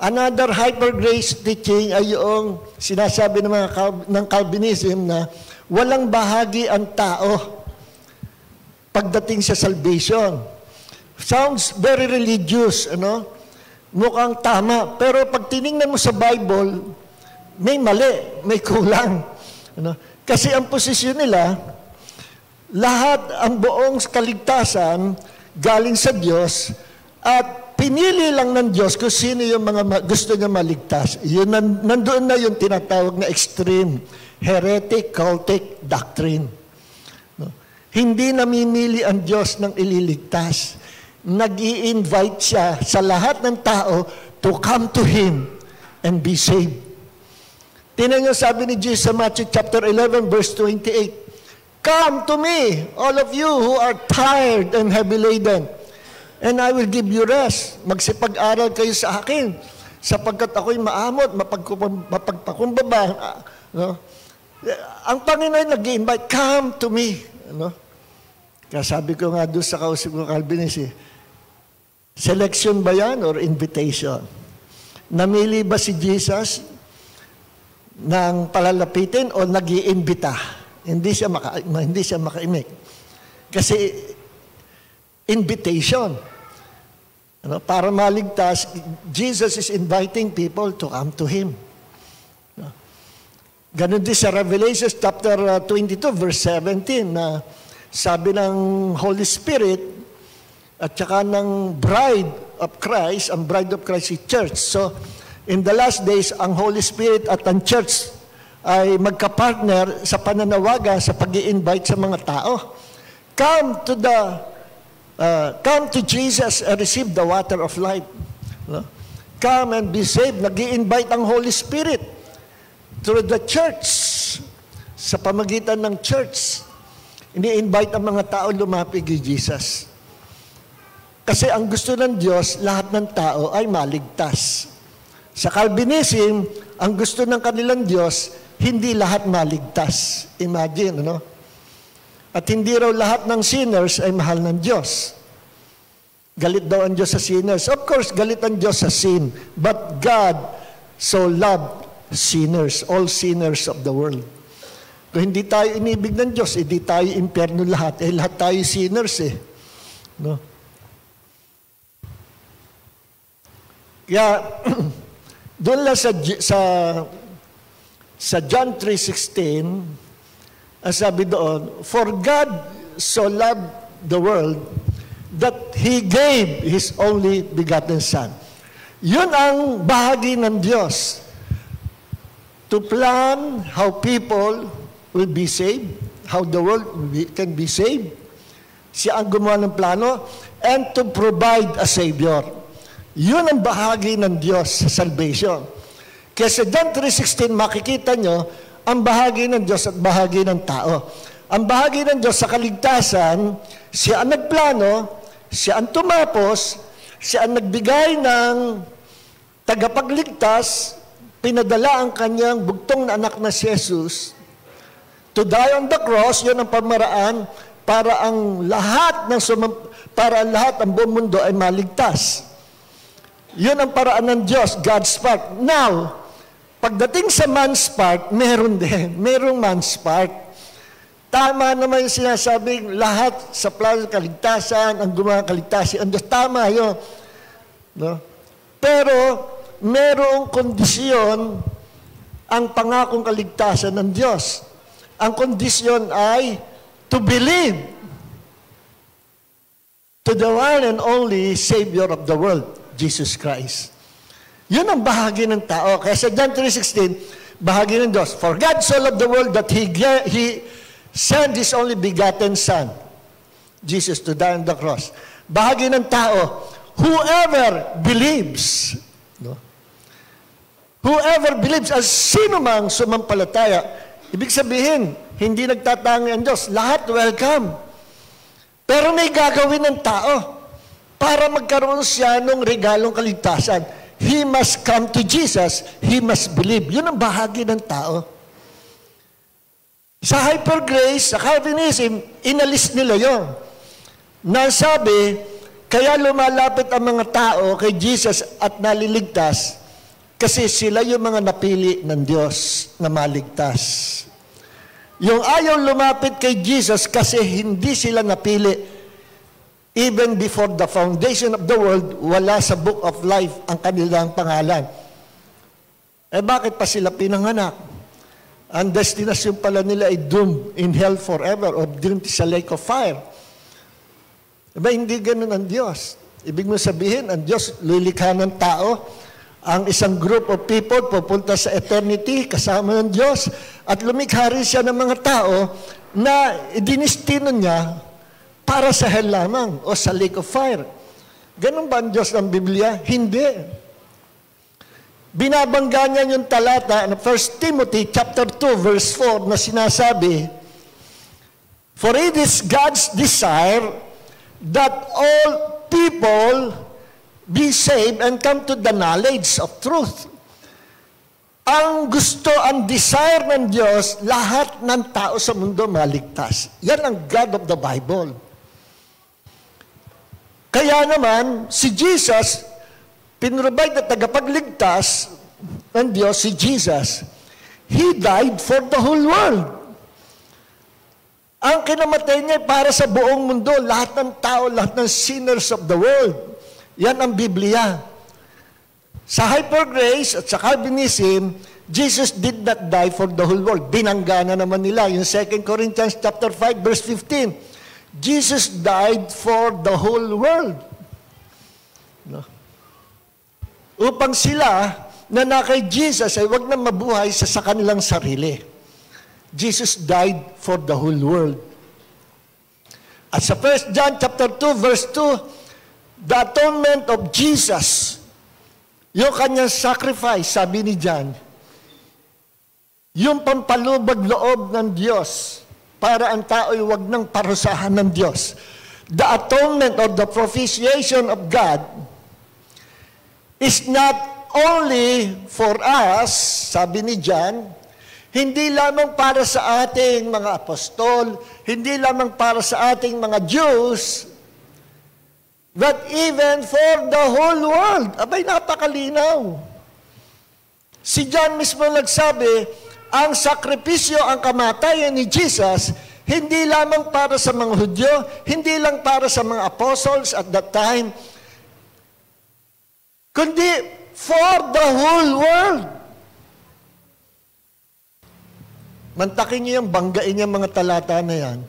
Another hyper-grace teaching ay yung sinasabi ng Calvinism na walang bahagi ang tao pagdating sa salvation. Sounds very religious, mukhang tama. Pero pag tiningnan mo sa Bible, may mali, may kulang. Kasi ang posisyon nila, lahat ang buong kaligtasan galing sa Diyos at pinili lang ng Diyos kung sino yung mga gusto niya maligtas. Yun, nandoon na yung tinatawag na extreme, heretic, cultic doctrine. Hindi namimili ang Diyos ng ililigtas. Nag-i-invite siya sa lahat ng tao to come to Him and be saved. Tingnan niyo sabi ni Jesus sa Matthew chapter 11 verse 28, Come to me, all of you who are tired and heavy laden, and I will give you rest. Magsipag-aral kayo sa akin, sapagkat ako'y maamot, mapagpakumbaba. No? Ang Panginoon nag-i-invite, come to me. No? Kaya sabi ko nga doon sa kausap ko, Calvinist, selection ba yan or invitation? Namili ba si Jesus ng palalapitin o nag-iimbita? Hindi siya makaimik. Kasi invitation. Ano, para maligtas, Jesus is inviting people to come to Him. Ganon din sa Revelation chapter 22 verse 17 na sabi ng Holy Spirit at saka ng bride of Christ, ang bride of Christ is church. So, in the last days, ang Holy Spirit at ang church ay magka-partner sa pananawagan sa pag-i-invite sa mga tao. Come to Jesus and receive the water of life. No? Come and be saved. Nag-i-invite ang Holy Spirit through the church, sa pamagitan ng church. Ini-invite ang mga tao lumapit kay Jesus. Kasi ang gusto ng Diyos, lahat ng tao ay maligtas. Sa Calvinism, ang gusto ng kanilang Diyos, hindi lahat maligtas. Imagine, ano? At hindi raw lahat ng sinners ay mahal ng Diyos. Galit daw ang Diyos sa sinners. Of course, galit ang Diyos sa sin. But God so loved sinners, all sinners of the world. Kung hindi tayo inibig ng Diyos, hindi tayo impyerno lahat. Lahat tayo sinners No? Kaya, doon lang sa John 3:16, ang sabi doon, for God so loved the world that He gave His only begotten Son. Yun ang bahagi ng Diyos. To plan how people will be saved, how the world can be saved. Siya ang gumawa ng plano, and to provide a Savior. Yun ang bahagi ng Diyos sa salvation. Kaya sa John 3:16, makikita nyo ang bahagi ng Diyos at bahagi ng tao. Ang bahagi ng Diyos sa kaligtasan, siya ang nagplano, siya ang tumapos, siya ang nagbigay ng tagapagligtas, pinadala ang kanyang bugtong na anak na si Jesus to die on the cross. Yun ang pamaraan para ang lahat ang buong mundo ay maligtas. Yun ang paraan ng Diyos, God's part. Now, pagdating sa man's part, merong man's part. Tama naman yung sinasabing lahat sa plano ng kaligtasan, ang gumawa ng kaligtasan, ang Diyos, tama yun. No? Pero, merong kondisyon ang pangakong kaligtasan ng Diyos. Ang kondisyon ay to believe to the one and only Savior of the world, Jesus Christ. Yun ang bahagi ng tao. Kaya sa John 3:16, bahagi ng Diyos. For God so loved the world that He sent His only begotten Son, Jesus, to die on the cross. Bahagi ng tao, whoever believes, no? Whoever believes, as sino mang sumampalataya, ibig sabihin, hindi nagtatangi ang Diyos. Lahat welcome. Pero may gagawin ng tao para magkaroon siya ng regalong kaligtasan. He must come to Jesus. He must believe. Yun ang bahagi ng tao. Sa hyper grace, sa Calvinism, inalis nila yun. Nasabi, kaya lumalapit ang mga tao kay Jesus at naliligtas kasi sila yung mga napili ng Diyos na maligtas. Yung ayaw lumapit kay Jesus kasi hindi sila napili. Even before the foundation of the world, wala sa book of life ang kanilang pangalan. Bakit pa sila pinanganak? Ang destinasyon pala nila ay doomed in hell forever or doomed sa lake of fire. Hindi ganun ang Diyos. Ibig mo sabihin, ang Diyos lilikha ng tao. Ang isang group of people pupunta sa eternity kasama ng Diyos at lumikha rin siya ng mga tao na dinistino niya para sa hell lamang o sa lake of fire. Ganun ba ang Diyos ng Biblia? Hindi. Binabangga niya yung talata na 1 Timothy chapter 2 verse 4 na sinasabi, For it is God's desire that all people be saved and come to the knowledge of truth. Ang gusto, ang desire ng Diyos, lahat ng tao sa mundo maligtas. Yan ang God of the Bible. Kaya naman, si Jesus, pinrovide na tagapagligtas ng Diyos, si Jesus. He died for the whole world. Ang kinamatay niya para sa buong mundo, lahat ng tao, lahat ng sinners of the world. Yan ang Biblia. Sa hyper-grace at sa Calvinism, Jesus did not die for the whole world. Binangga na naman nila. Yung 2 Corinthians chapter 5, verse 15. Jesus died for the whole world. No? Upang sila na kay Jesus ay wag na mabuhay sa kanilang sarili. Jesus died for the whole world. At sa 1 John chapter 2, verse 2, the atonement of Jesus, yung kanyang sacrifice, sabi ni John, yung pampalubag loob ng Diyos para ang tao'y wag nang parusahan ng Diyos. The atonement or the propitiation of God is not only for us, sabi ni John, hindi lamang para sa ating mga apostol, hindi lamang para sa ating mga Jews, but even for the whole world. Abay, napakalinaw. Si John mismo nagsabi, ang sakripisyo, ang kamatayan ni Jesus, hindi lamang para sa mga Hudyo, hindi lang para sa mga apostles at that time, kundi for the whole world. Mantakin niyo yung banggain niya mga talata na yan.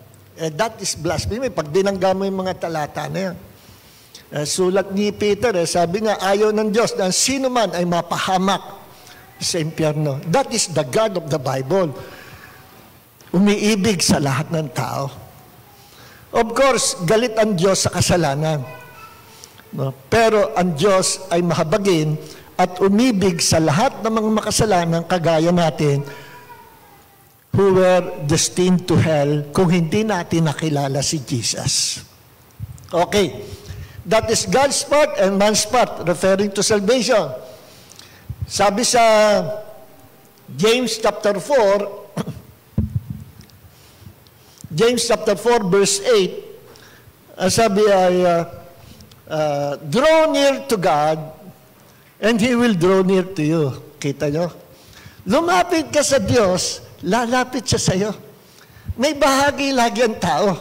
That is blasphemy. Pag binangga mo yung mga talata na yan. Sulat ni Peter, sabi nga, ayaw ng Diyos na sino man ay mapahamak sa impyerno. That is the God of the Bible. Umiibig sa lahat ng tao. Of course, galit ang Diyos sa kasalanan. No? Pero ang Diyos ay mahabagin at umibig sa lahat ng mga makasalanan kagaya natin who were destined to hell kung hindi natin nakilala si Jesus. Okay. That is God's part and man's part, referring to salvation. Sabi sa James chapter 4, James chapter 4 verse 8, sabi ay, draw near to God and He will draw near to you. Kita nyo? Lumapit ka sa Diyos, lalapit siya sa iyo. May bahagi lagi ang tao.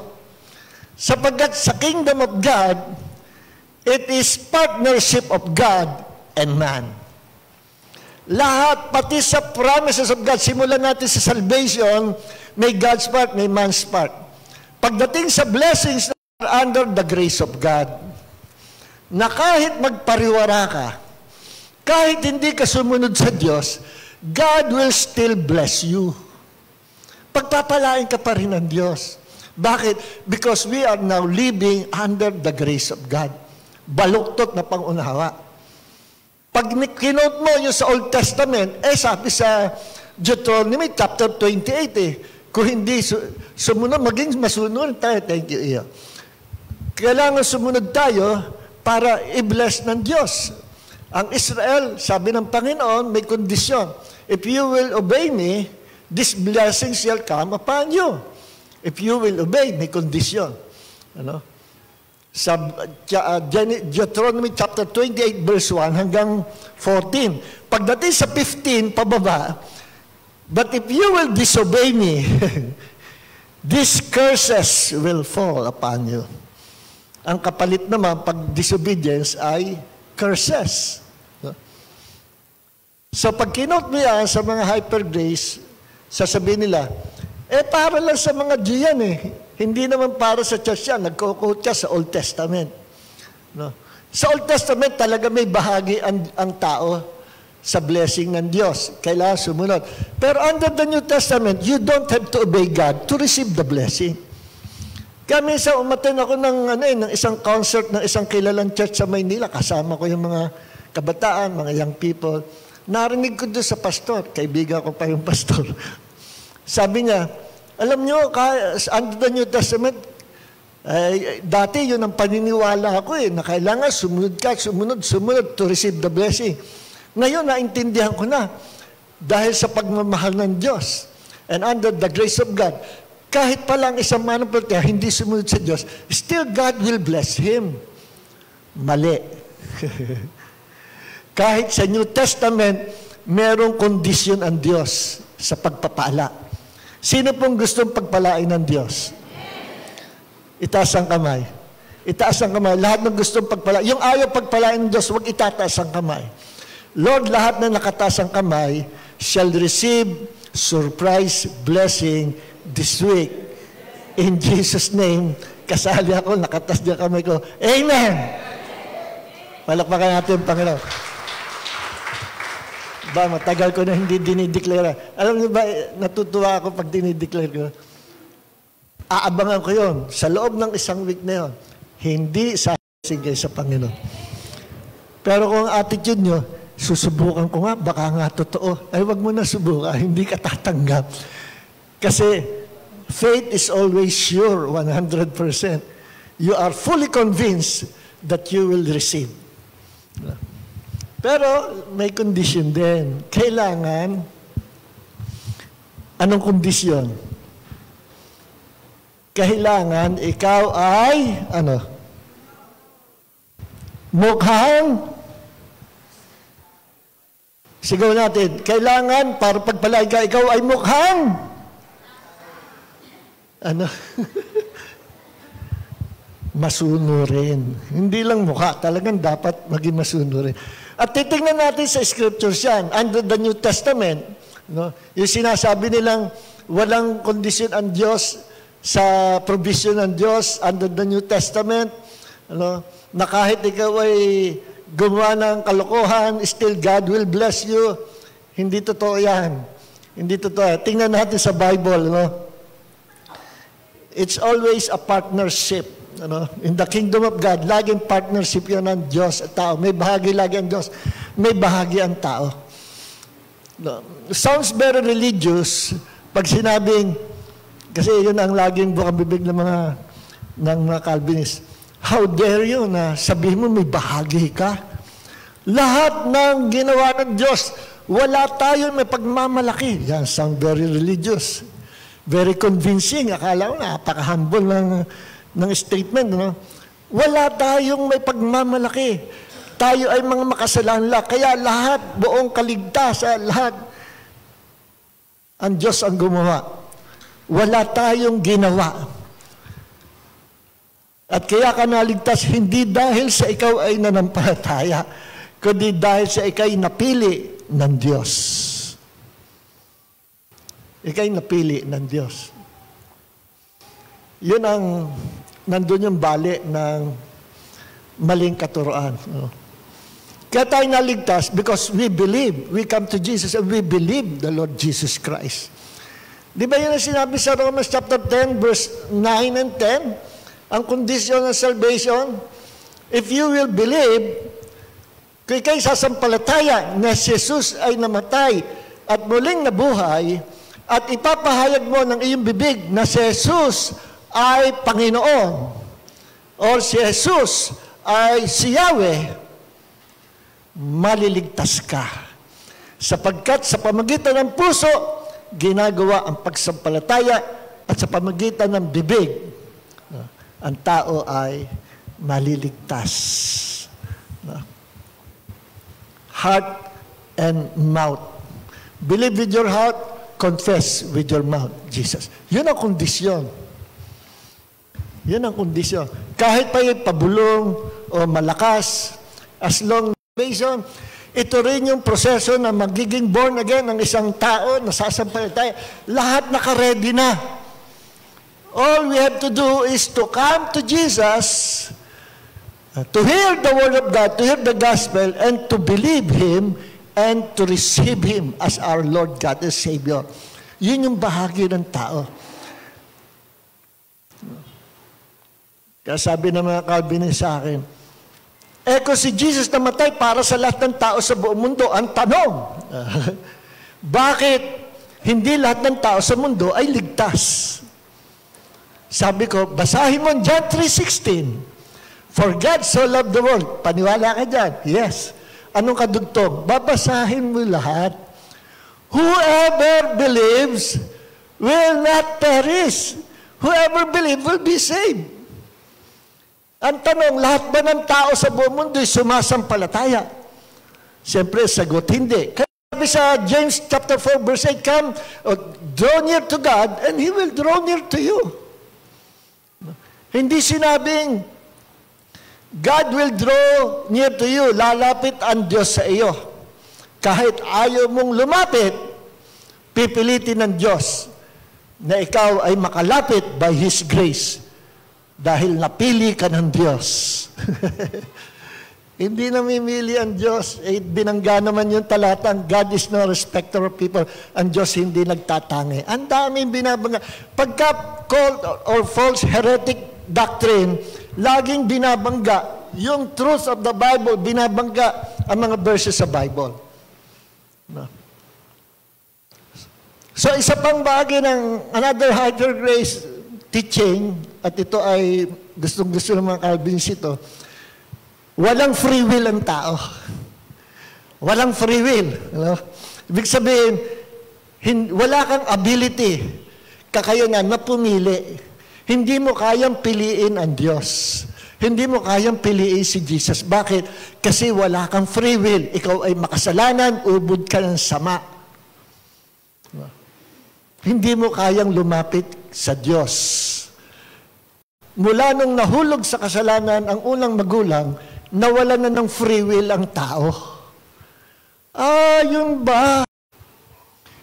Sapagkat sa kingdom of God, it is partnership of God and man. Lahat, pati sa promises of God, simulan natin sa salvation, may God's part, may man's part. Pagdating sa blessings, under the grace of God, na kahit magpariwara ka, kahit hindi ka sumunod sa Diyos, God will still bless you. Pagpapalain ka pa rin ng Diyos. Bakit? Because we are now living under the grace of God. Baluktot na pangunawa. Pag kinote mo yung sa Old Testament, sabi sa Deuteronomy chapter 28, kung hindi sumunod, maging masunod tayo. Thank you, Iyo. Kailangan sumunod tayo para i-bless ng Diyos. Ang Israel, sabi ng Panginoon, may kondisyon. If you will obey me, this blessing shall come upon you. If you will obey, may kondisyon. Ano? Sa Deuteronomy chapter 28, verse 1 hanggang 14. Pagdating sa 15, pababa, but if you will disobey me, these curses will fall upon you. Ang kapalit naman, pag disobedience ay curses. So pag kinote mo yan sa mga hyper-grace, sasabihin nila, para lang sa mga Jew yan Hindi naman para sa church yan. Nagko-quote siya sa Old Testament. No? Sa Old Testament talaga may bahagi ang tao sa blessing ng Diyos. Kailangan sumunod. Pero under the New Testament, you don't have to obey God to receive the blessing. Kaya minsan umaten ako ng isang concert ng isang kilalang church sa Maynila. Kasama ko yung mga kabataan, mga young people. Narinig ko doon sa pastor. Kaibigan ko pa yung pastor. Sabi niya, Alam nyo, under the New Testament, dati yun ang paniniwala ko na kailangan sumunod ka, sumunod to receive the blessing. Ngayon, naintindihan ko na dahil sa pagmamahal ng Diyos and under the grace of God, kahit palang isang manampalataya hindi sumunod sa Diyos, still God will bless him. Mali. Kahit sa New Testament, merong kondisyon ang Diyos sa pagpapala. Sino pong gustong pagpalain ng Diyos? Itaas ang kamay. Itaas ang kamay. Lahat ng gustong pagpalain. Yung ayaw pagpalain ng Diyos, huwag itataas ang kamay. Lord, lahat na nakataas ang kamay shall receive surprise blessing this week. In Jesus' name, kasali ako, nakataas niya kamay ko. Amen! Palakpakan natin, Panginoon. Ba, matagal ko na hindi dinideklara. Alam niyo ba, natutuwa ako pag dinideklara ko. Aabangan ko yon sa loob ng isang week na yon. Hindi sasing kayo sa Panginoon. Pero kung attitude nyo, susubukan ko nga, baka nga totoo. Ay, wag mo na subukan, hindi ka tatanggap. Kasi faith is always sure, 100%. You are fully convinced that you will receive. Pero may condition din. Kailangan, anong kondisyon? Kailangan ikaw ay, mukhang, sigaw natin, kailangan para pagpalain ka, ikaw ay mukhang, masunurin. Hindi lang mukha, talagang dapat maging masunurin. At titingnan natin sa scriptures yan, under the New Testament, yung sinasabi nilang walang kondisyon ang Diyos sa provision ng Diyos under the New Testament, na kahit ikaw ay gumawa ng kalokohan, still God will bless you. Hindi totoo yan. Hindi totoo. Tingnan natin sa Bible. It's always a partnership. In the kingdom of God, laging partnership yan ng Diyos at tao. May bahagi lagi ang Diyos, may bahagi ang tao. Sounds very religious pag sinabing, kasi yun ang laging bukang-bibig ng mga Calvinist. How dare you na sabihin mo may bahagi ka? Lahat ng ginawa ng Diyos, wala tayo may pagmamalaki. Yan, sound very religious. Very convincing. Akala ko napaka-humble ng statement, wala tayong may pagmamalaki. Tayo ay mga makasalanan lang. Kaya lahat, buong kaligtasan, lahat, ang Diyos ang gumawa. Wala tayong ginawa. At kaya ka naligtas, hindi dahil sa ikaw ay nanampalataya, kundi dahil sa ikay napili ng Diyos. Ikay napili ng Diyos. Yun ang nandun yung bali ng maling katuroan. Kaya tayo naligtas because we believe. We come to Jesus and we believe the Lord Jesus Christ. Di ba yun ang sinabi sa Romans chapter 10, verse 9 and 10? Ang kondisyon ng salvation, if you will believe, kung ikay sasampalataya na si Jesus ay namatay at muling nabuhay, at ipapahayag mo ng iyong bibig na si Jesus ay Panginoon or si Jesus ay si Yahweh, maliligtas ka. Sapagkat sa pamagitan ng puso, ginagawa ang pagsampalataya at sa pamagitan ng bibig, ang tao ay maliligtas. Heart and mouth. Believe with your heart, confess with your mouth, Jesus. Yun ang kondisyon. Yun ang kondisyon. Kahit pa yung pabulong o malakas, as long as salvation, ito rin yung proseso na magiging born again ng isang tao na sasampalataya. Lahat naka-ready na. All we have to do is to come to Jesus, to hear the word of God, to hear the gospel, and to believe Him, and to receive Him as our Lord God and Savior. Yun yung bahagi ng tao. Kaya sabi ng mga Calvinist sa akin, kung si Jesus namatay para sa lahat ng tao sa buong mundo, ang tanong, bakit hindi lahat ng tao sa mundo ay ligtas. Sabi ko, basahin mo John 3:16. For God so loved the world. Paniwala ka dyan? Yes. Anong kadugtong? Babasahin mo lahat. Whoever believes will not perish. Whoever believes will be saved. Ang tanong, lahat ba ng tao sa buong mundo ay sumasampalataya? Siyempre, sagot, hindi. Kaya sabi sa James chapter 4, verse 8, come, draw near to God, and He will draw near to you. Hindi sinabing, God will draw near to you, lalapit ang Diyos sa iyo. Kahit ayaw mong lumapit, pipilitin ng Diyos na ikaw ay makalapit by His grace. Dahil napili ka ng Diyos. Hindi namimili ang Diyos. Binangga naman yung talatang, God is no respecter of people. Ang Diyos hindi nagtatangi. Ang daming binabangga. Pagka called or false heretic doctrine, laging binabangga yung truth of the Bible, binabangga ang mga verses sa Bible. No. So, isa pang bagay ng another higher grace teaching, at ito ay gustong-gusto ng mga Calvinist ito, walang free will ang tao. Walang free will. Ano? Ibig sabihin, wala kang ability, kakayanan na pumili. Hindi mo kayang piliin ang Diyos. Hindi mo kayang piliin si Jesus. Bakit? Kasi wala kang free will. Ikaw ay makasalanan, ubod ka ng sama. Hindi mo kayang lumapit sa Diyos. Mula nung nahulog sa kasalanan ang unang magulang, nawala na ng free will ang tao. Yun ba?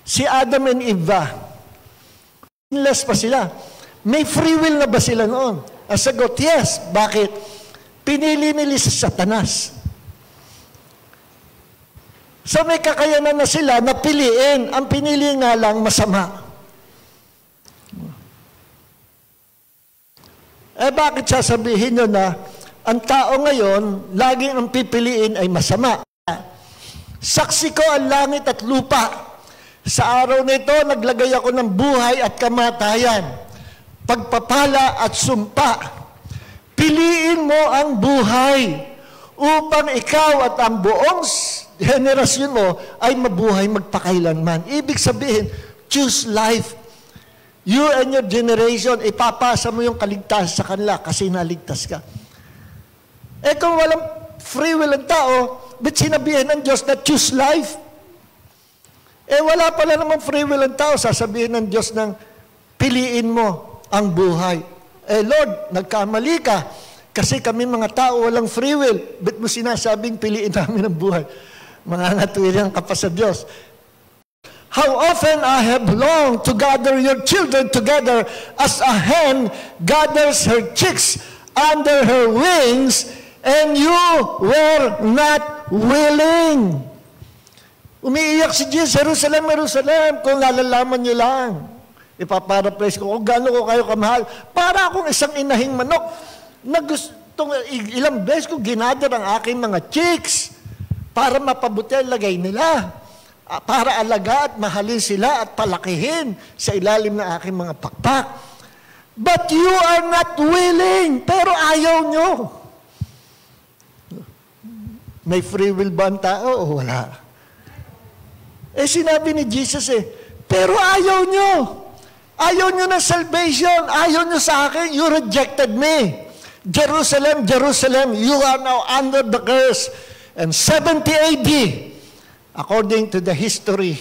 Si Adam and Eve, sinless pa sila. May free will na ba sila noon? Ang sagot, yes. Bakit? Pinili nila si Satanas. So may kakayanan na sila na piliin. Ang pinili nga lang masama. Bakit sasabihin nyo na ang tao ngayon, laging ang pipiliin ay masama? Saksi ko ang langit at lupa. Sa araw na ito, naglagay ako ng buhay at kamatayan, pagpapala at sumpa. Piliin mo ang buhay upang ikaw at ang buong henerasyon mo ay mabuhay magpakailanman. Ibig sabihin, choose life. You and your generation, ipapasa mo yung kaligtasan sa kanila kasi naligtas ka. Kung walang free will ang tao, ba't sinabihin ng Diyos na choose life? Wala pala naman free will ang tao, sasabihin ng Diyos ng piliin mo ang buhay. Lord, nagkamali ka. Kasi kami mga tao walang free will. Ba't mo sinasabing piliin namin ang buhay? Mangangatwiran ka pa sa Diyos. How often I have longed to gather your children together as a hen gathers her chicks under her wings, and you were not willing. Umiiyak si Jesus, Jerusalem, Jerusalem, kung lalalaman nyo lang. Ipaparaphrase ko, kung gano'n ko kayo kamahal. Para akong isang inahing manok na gustong ilang beses ko ginather ang aking mga chicks para mapabuti ang lagay nila. Para alaga at mahalin sila at palakihin sa ilalim ng aking mga pakpak. But you are not willing. Pero ayaw nyo. May free will ba ang tao o wala? Sinabi ni Jesus pero ayaw nyo. Ayaw nyo ng salvation. Ayaw nyo sa akin. You rejected me. Jerusalem, Jerusalem, you are now under the curse. And 70 AD, according to the history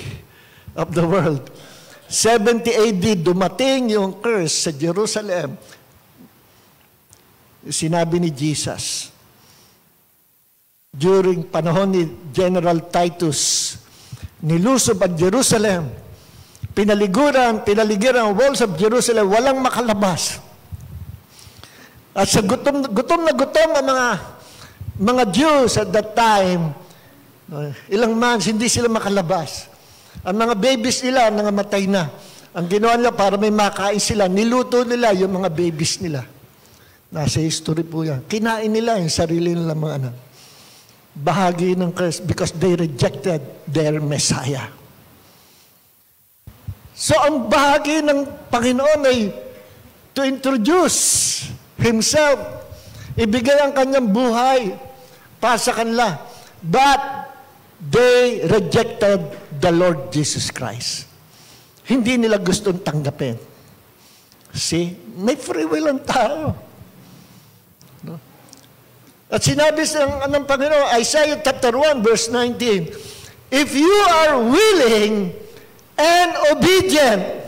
of the world, 70 AD, dumating yung curse sa Jerusalem. Sinabi ni Jesus, during panahon ni General Titus, nilusob ang Jerusalem, pinaligiran ang walls of Jerusalem, walang makalabas. At sa gutom na gutom ang mga Jews at that time, ilang months, hindi sila makalabas. Ang mga babies nila, nangamatay na. Ang ginawa nila para may makain sila, niluto nila yung mga babies nila. Nasa history po yan. Kinain nila yung sarili nila mga anak. Bahagi ng curse because they rejected their Messiah. So, ang bahagi ng Panginoon ay to introduce Himself. Ibigay ang kanyang buhay para sa kanila. But they rejected the Lord Jesus Christ. Hindi nila gustong tanggapin. See? May free will ang tao. No? At sinabi ng Panginoon, Isaiah chapter 1, verse 19, if you are willing and obedient,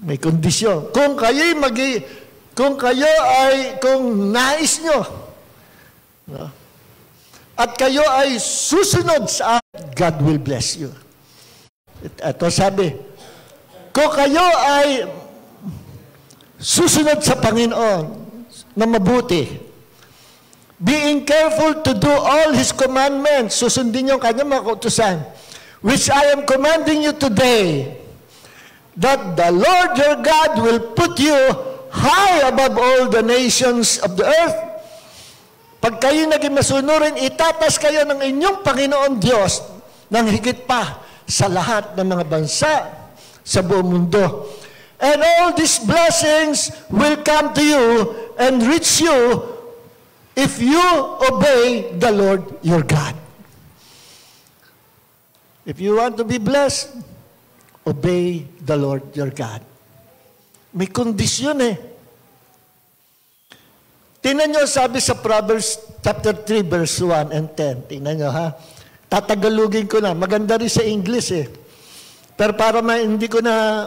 may kondisyon. Kung nais nyo, no? At kayo ay susunod sa God will bless you. Ito sabi, kung kayo ay susunod sa Panginoon na mabuti, being careful to do all His commandments, susundin niyo ang kanyang mga kautusan, which I am commanding you today, that the Lord your God will put you high above all the nations of the earth. Pag kayo naging masunurin, itatas kayo ng inyong Panginoon Diyos ng higit pa sa lahat ng mga bansa sa buong mundo. And all these blessings will come to you and reach you if you obey the Lord your God. If you want to be blessed, obey the Lord your God. May kondisyon eh. Tingnan nyo, sabi sa Proverbs chapter 3, verse 1 and 10. Tingnan nyo ha. Tatagalugin ko na. Maganda rin sa English eh. Pero para hindi ko na,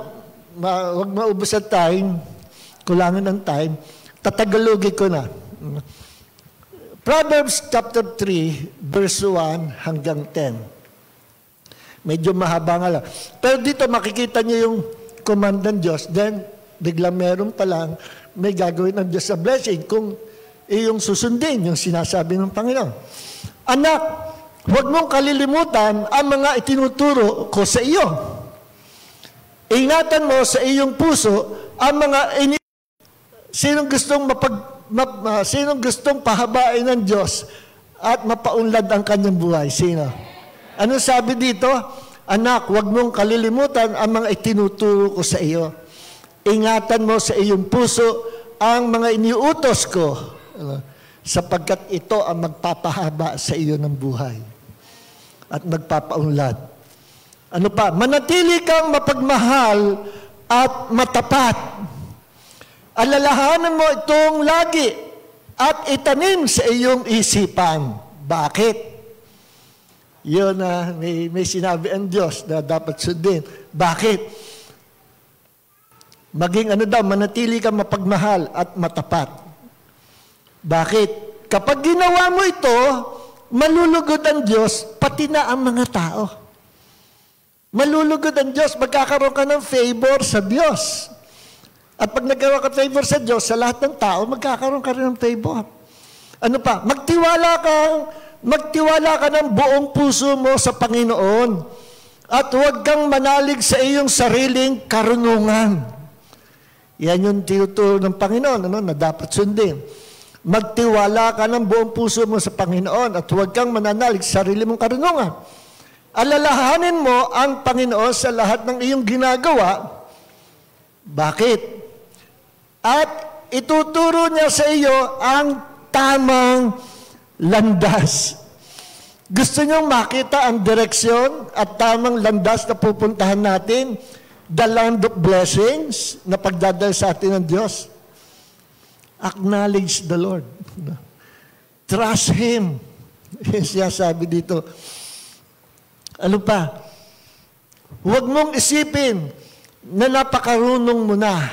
huwag maubos ang time, kulangan ng time, tatagalugin ko na. Proverbs chapter 3, verse 1 hanggang 10. Medyo mahaba nga lang. Pero dito makikita nyo yung command ng Diyos. Then, biglang meron pa lang, may gagawin ng Diyos sa blessing kung iyong susundin yung sinasabi ng Panginoon. Anak, huwag mong kalilimutan ang mga itinuturo ko sa iyo. Ingatan mo sa iyong puso ang mga sinong gustong pahabain ng Diyos at mapaunlad ang kanyang buhay? Sino? Ano sabi dito? Anak, huwag mong kalilimutan ang mga itinuturo ko sa iyo. Ingatan mo sa iyong puso ang mga iniutos ko, sapagkat ito ang magpapahaba sa iyo ng buhay at magpapaunlad. Ano pa? Manatili kang mapagmahal at matapat. Alalahanan mo itong lagi at itanim sa iyong isipan. Bakit? Yun na may sinabi ang Diyos na dapat sundin. Bakit? Maging manatili kang mapagmahal at matapat. Bakit? Kapag ginawa mo ito, malulugod ang Diyos, pati na ang mga tao. Malulugod ang Diyos, magkakaroon ka ng favor sa Diyos. At pag nagkaroon ka ng favor sa Diyos, sa lahat ng tao, magkakaroon ka rin ng favor. Ano pa? Magtiwala ka ng buong puso mo sa Panginoon. At huwag kang manalig sa iyong sariling karunungan. Yan yung tinuturo ng Panginoon, na dapat sundin. Magtiwala ka ng buong puso mo sa Panginoon at huwag kang mananalig sa sarili mong karunungan. Alalahanin mo ang Panginoon sa lahat ng iyong ginagawa. Bakit? At ituturo niya sa iyo ang tamang landas. Gusto niyong makita ang direksyon at tamang landas na pupuntahan natin? The land of blessings na pagdadal sa atin ng Diyos. Acknowledge the Lord. Trust Him. Yan siya sabi dito. Ano pa? Huwag mong isipin na napakarunong mo na.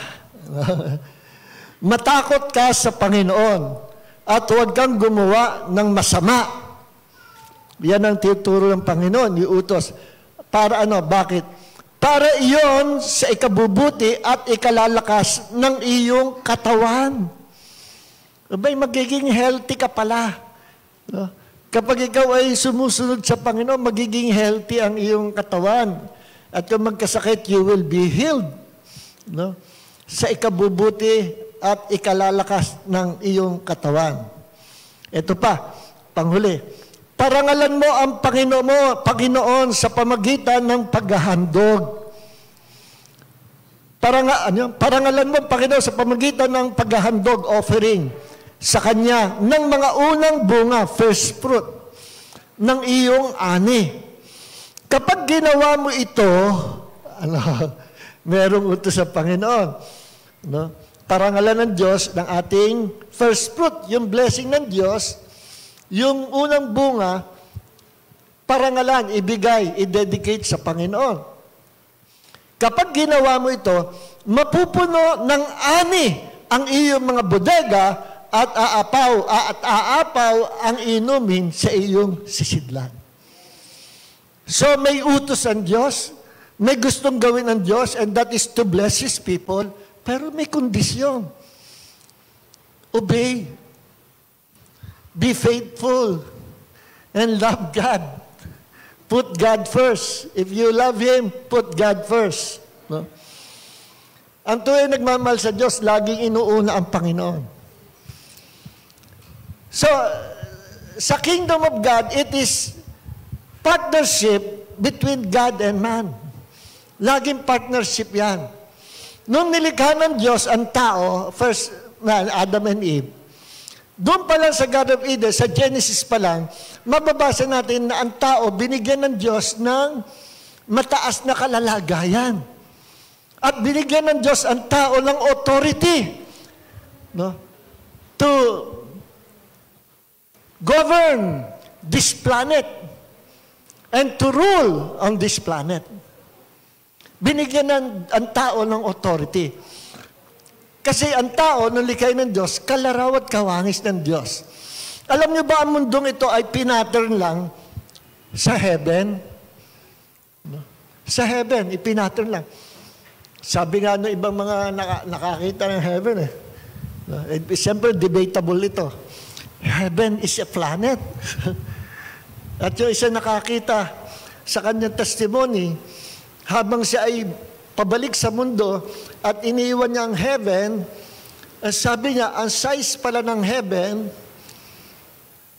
Matakot ka sa Panginoon at huwag kang gumawa ng masama. Yan ang tinuturo ng Panginoon, iutos. Para Bakit? Para iyon sa ikabubuti at ikalalakas ng iyong katawan. Abay, magiging healthy ka pala. No? Kapag ikaw ay sumusunod sa Panginoon, magiging healthy ang iyong katawan. At kung magkasakit, you will be healed. No? Sa ikabubuti at ikalalakas ng iyong katawan. Ito pa, panghuli. Parangalan mo ang Panginoon sa pamagitan ng paghahandog. Parangalan mo, Panginoon, sa pamagitan ng paghahandog offering sa Kanya ng mga unang bunga, first fruit, ng iyong ani. Kapag ginawa mo ito, merong utos sa Panginoon. No? Parangalan ng Diyos ng ating first fruit, yung blessing ng Diyos, yung unang bunga, parangalan, ibigay, i-dedicate sa Panginoon. Kapag ginawa mo ito, mapupuno ng ani ang iyong mga bodega at aapaw ang inumin sa iyong sisidlan. So may utos ang Diyos, may gustong gawin ang Diyos, and that is to bless His people, pero may kondisyon. Obey. Be faithful. And love God. Put God first. If you love Him, put God first. No? Ang tuwing nagmamahal sa Diyos, laging inuuna ang Panginoon. So, sa kingdom of God, it is partnership between God and man. Laging partnership yan. Nung nilikha ng Diyos ang tao, first man, Adam and Eve, doon pa lang sa Garden of Eden, sa Genesis pa lang, mababasa natin na ang tao binigyan ng Diyos ng mataas na kalalagayan. At binigyan ng Diyos ang tao ng authority, no? To govern this planet and to rule on this planet. Binigyan ang tao ng authority. Kasi ang tao, nung likay ng Diyos, kalaraw at kawangis ng Diyos. Alam niyo ba, ang mundong ito ay pinattern lang sa heaven? Sa heaven, ipinattern lang. Sabi nga ng ibang mga nakakita ng heaven, siyempre, debatable ito. Heaven is a planet. At yung isa nakakita sa kanyang testimony, habang siya ay pabalik sa mundo at iniiwan niya ang heaven, sabi niya, ang size pala ng heaven,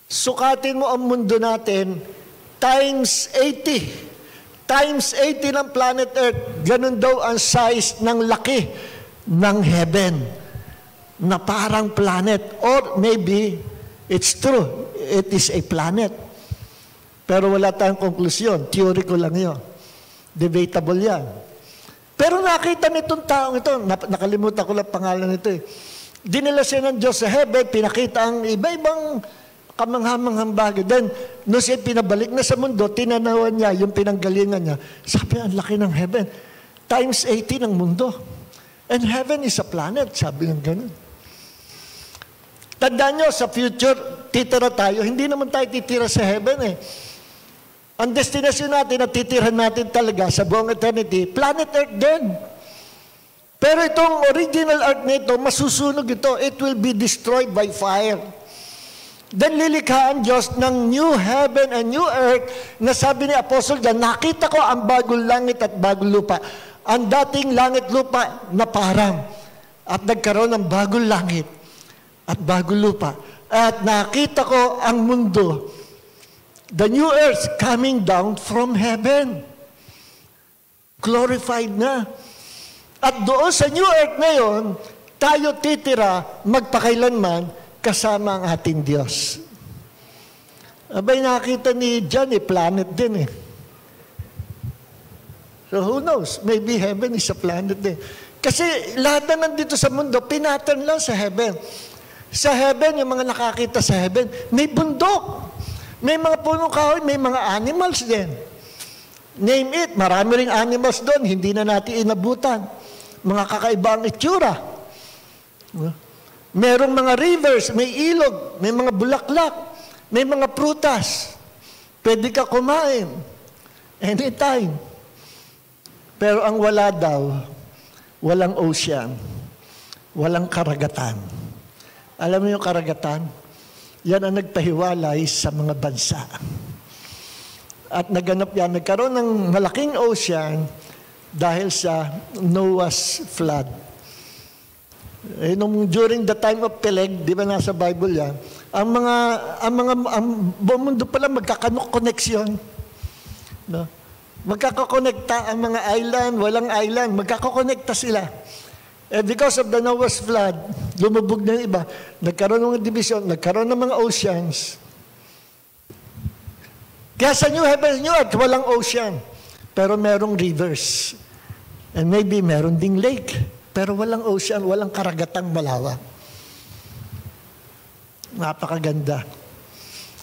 sukatin mo ang mundo natin, times 80. Times 80 ng planet Earth, ganun daw ang size ng laki ng heaven, na parang planet. Or maybe, it's true, it is a planet. Pero wala tayong konklusyon, theory ko lang yun. Debatable yan. Pero nakita nitong taong ito, nakalimutan ko lang pangalan nito eh. Dinala siya ng Diyos sa heaven, pinakita ang iba-ibang kamanghamanghang bagay. Then, nung siya pinabalik na sa mundo, tinanawan niya yung pinanggalingan niya. Sabi, ang laki ng heaven. Times 80 ng mundo. And heaven is a planet. Sabi ng ganun. Tandaan nyo, sa future, titira tayo. Hindi naman tayo titira sa heaven eh. Ang destinasyon natin at titirahan natin talaga sa buong eternity, planet Earth din. Pero itong original Earth nito, masusunog ito. It will be destroyed by fire. Then lilikhaan Diyos ng new heaven and new earth na sabi ni Apostle John, nakita ko ang bagong langit at bagong lupa. Ang dating langit lupa na parang. At nagkaroon ng bagong langit at bagong lupa. At nakita ko ang mundo, the new earth coming down from heaven. Glorified na. At doon sa new earth na yon, tayo titira magpakailanman kasama ang ating Diyos. Abay, nakita ni John, planet din eh. So who knows? Maybe heaven is a planet din. Kasi lahat na nandito sa mundo, pinattern lang sa heaven. Sa heaven, yung mga nakakita sa heaven, may bundok. May mga punong kahoy, may mga animals din. Name it, marami ring animals doon, hindi na natin inabutan. Mga kakaibang itsura. Merong mga rivers, may ilog, may mga bulaklak, may mga prutas. Pwede ka kumain. Anytime. Pero ang wala daw, walang ocean, walang karagatan. Alam mo yung karagatan? Yan ang nagpahiwalay sa mga bansa. At naganap yan, nagkaroon ng malaking ocean dahil sa Noah's flood. During the time of Peleg, di ba nasa Bible yan, ang buong mundo pala magkakakoneksyon. No? Magkakakonekta ang mga island, walang island, magkakakonekta sila. And because of the Noah's flood, lumubog na yung iba, nagkaroon ng division, nagkaroon ng mga oceans. Kaya sa New Heavens, New Earth, walang ocean. Pero merong rivers. And maybe meron ding lake. Pero walang ocean, walang karagatang malawak. Napakaganda.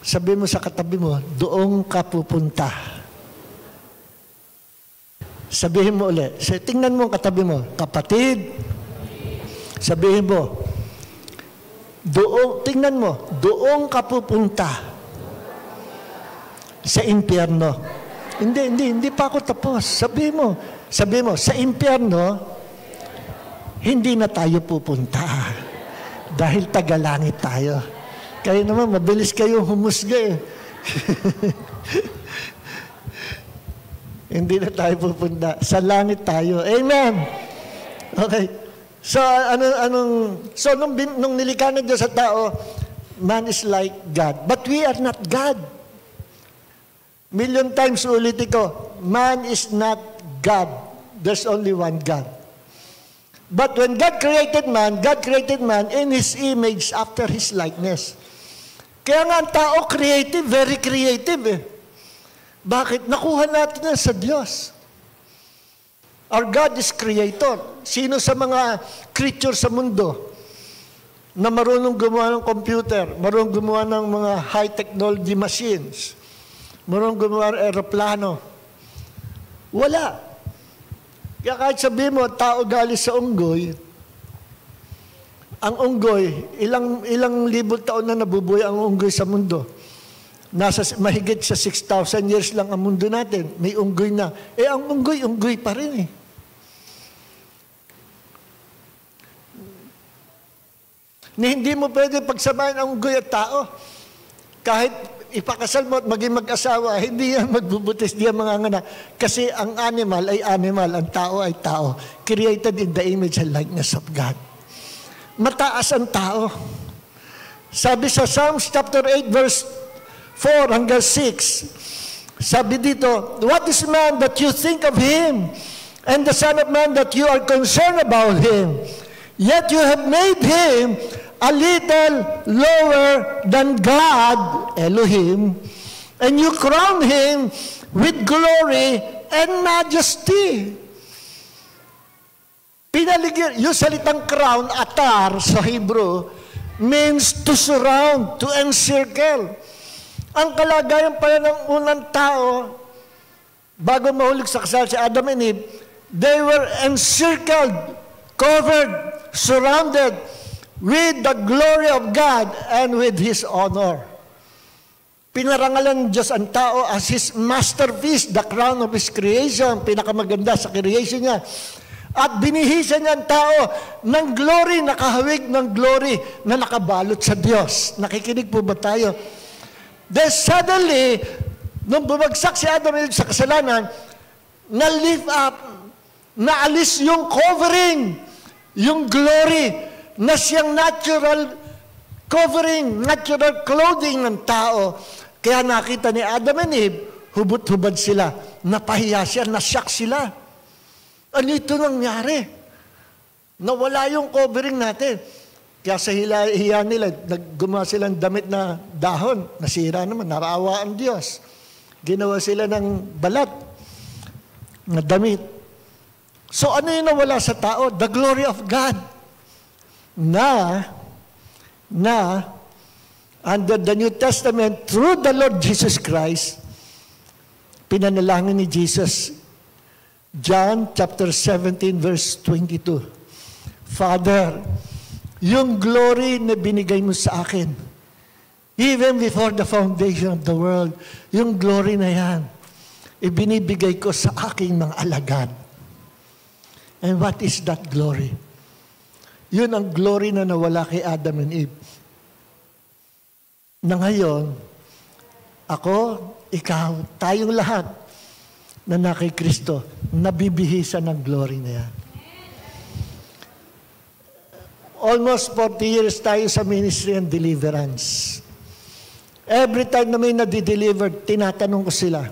Sabi mo sa katabi mo, doon ka pupunta. Sabihin mo ulit. Tingnan mo ang katabi mo. Kapatid, sabihin mo, tingnan mo, doon ka pupunta sa impyerno. Hindi pa ako tapos. Sabihin mo, sa impyerno, hindi na tayo pupunta. Dahil tagalangit tayo. Kaya naman, mabilis kayong humusga eh. Hindi na tayo pupunta. Sa langit tayo. Amen. Okay. So, nung nilikha ng Diyos sa tao, man is like God. But we are not God. Million times ulitin ko, man is not God. There's only one God. But when God created man in His image after His likeness. Kaya nga ang tao creative, very creative eh. Bakit? Nakuha natin yan sa Diyos. Our God is creator. Sino sa mga creature sa mundo na marunong gumawa ng computer, marunong gumawa ng mga high technology machines, marunong gumawa ng aeroplano? Wala. Kaya kahit sabihin mo, tao galing sa unggoy, ang unggoy, ilang libong taon na nabubuhay ang unggoy sa mundo. Mahigit sa 6,000 years lang ang mundo natin. May unggoy na. Ang unggoy pa rin eh. Hindi mo pwede pagsamahin ang unggoy at tao. Kahit ipakasal mo at maging mag-asawa, hindi yan magbubutis, hindi yan manganganak. Kasi ang animal ay animal, ang tao ay tao. Created in the image and likeness of God. Mataas ang tao. Sabi sa Psalms chapter 8 verse 4 hanggang 6, sabi dito, what is man that you think of him, and the son of man that you are concerned about him? Yet you have made him a little lower than God, Elohim, and you crown him with glory and majesty. Pinaligyan, yung salitang crown, atar sa Hebrew, means to surround, to encircle. Ang kalagayan pala ng unang tao, bago mahulog sa kasal si Adam and Eve, they were encircled, covered, surrounded with the glory of God and with His honor. Pinarangalan ng Diyos ang tao as His masterpiece, the crown of His creation, pinakamaganda sa creation niya. At binihisan niya ang tao ng glory, nakahawig ng glory na nakabalot sa Diyos. Nakikinig po ba tayo? Then suddenly, nung bumagsak si Adam and Eve sa kasalanan, na-lift up, naalis yung covering, yung glory, na siyang natural covering, natural clothing ng tao. Kaya nakita ni Adam and Eve, hubot-hubad sila, napahiya siya, nasyak sila. Ano ito nangyari? Nawala yung covering natin. Kaya sa hiya nila, gumawa silang damit na dahon. Nasira naman, narawa ang Diyos. Ginawa sila ng balat na damit. So ano yung nawala sa tao? The glory of God. Na under the New Testament, through the Lord Jesus Christ, pinanalangin ni Jesus, John chapter 17 verse 22. Father, yung glory na binigay mo sa akin, even before the foundation of the world, yung glory na yan, ibinibigay ko sa aking mga alagad. And what is that glory? Yun ang glory na nawala kay Adam and Eve. Na ngayon, ako, ikaw, tayong lahat, na na kay Kristo, nabibihisan ng glory na yan. Almost 40 years tayo sa ministry and deliverance. Every time na may nadideliver, tinatanong ko sila,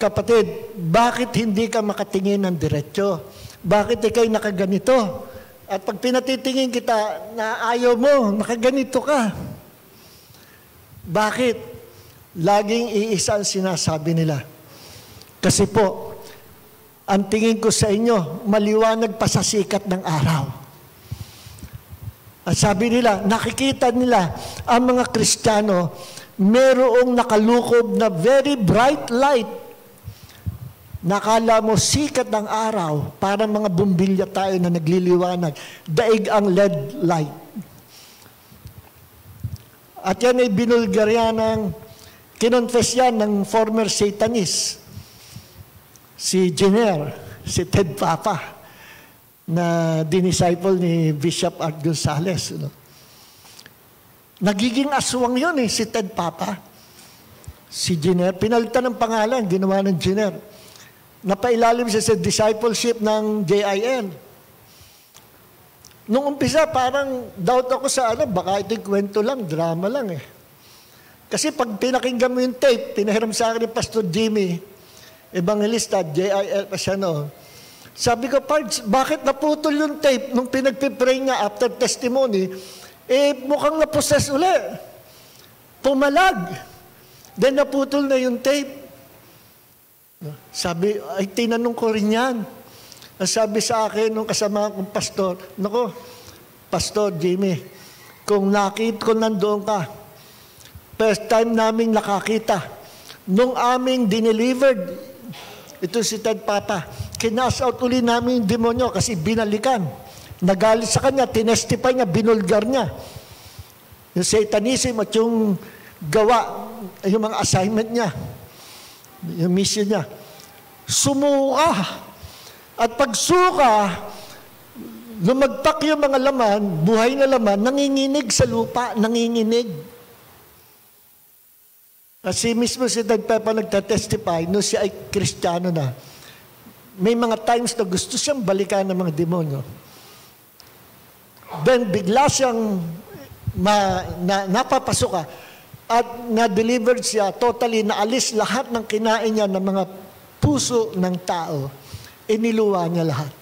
kapatid, bakit hindi ka makatingin ng diretsyo? Bakit ikay nakaganito? At pag pinatitingin kita na ayaw mo, nakaganito ka. Bakit? Laging iisa ang sinasabi nila. Kasi po, ang tingin ko sa inyo, maliwanag pa sa sikat ng araw. At sabi nila, nakikita nila ang mga Kristiyano, merong nakalukob na very bright light. Nakala mo sikat ng araw, parang mga bumbilya tayo na nagliliwanag. Daig ang LED light. At yan ay binulgar yan kinonfess yan ng former Satanist. Si Jenner, si Ted Papa, na dinisciple ni Bishop Art Gonzales. Nagiging aswang yun si Ted Papa. Si Jenner, pinalitan ng pangalan, ginawa ng Jenner. Napailalim siya sa discipleship ng JIL. Nung umpisa, parang doubt ako sa baka ito'y kwento lang, drama lang Kasi pag pinakinggan mo yung tape, pinahiram sa akin ni Pastor Jimmy, evangelista, JIL pa siya noon. Sabi ko, Pards, bakit naputol yung tape nung pinagpipray niya after testimony? Mukhang naposes uli. Pumalag. Then naputol na yung tape. Sabi, ay tinanong ko rin yan. Sabi sa akin nung kasama kong pastor, nako, Pastor Jimmy, kung nakita ko nandoon ka, first time naming nakakita, nung aming dinelivered, ito si Ted Papa, kinas out uli namin yung demonyo kasi binalikan. Nagalit sa kanya, tinestify niya, binulgar niya. Yung satanism at yung gawa, yung mga assignment niya, yung mission niya. Sumuka. At pag suka, lumagpak yung mga laman, buhay na laman, nanginginig sa lupa, nanginginig. Kasi mismo si Ted Papa nagtatestify, no siya ay Kristiyano na. May mga times na gusto siyang balikan ng mga demonyo. Then bigla siyang napapasok at na-delivered siya, totally naalis lahat ng kinain niya ng mga puso ng tao. Iniluwa niya lahat.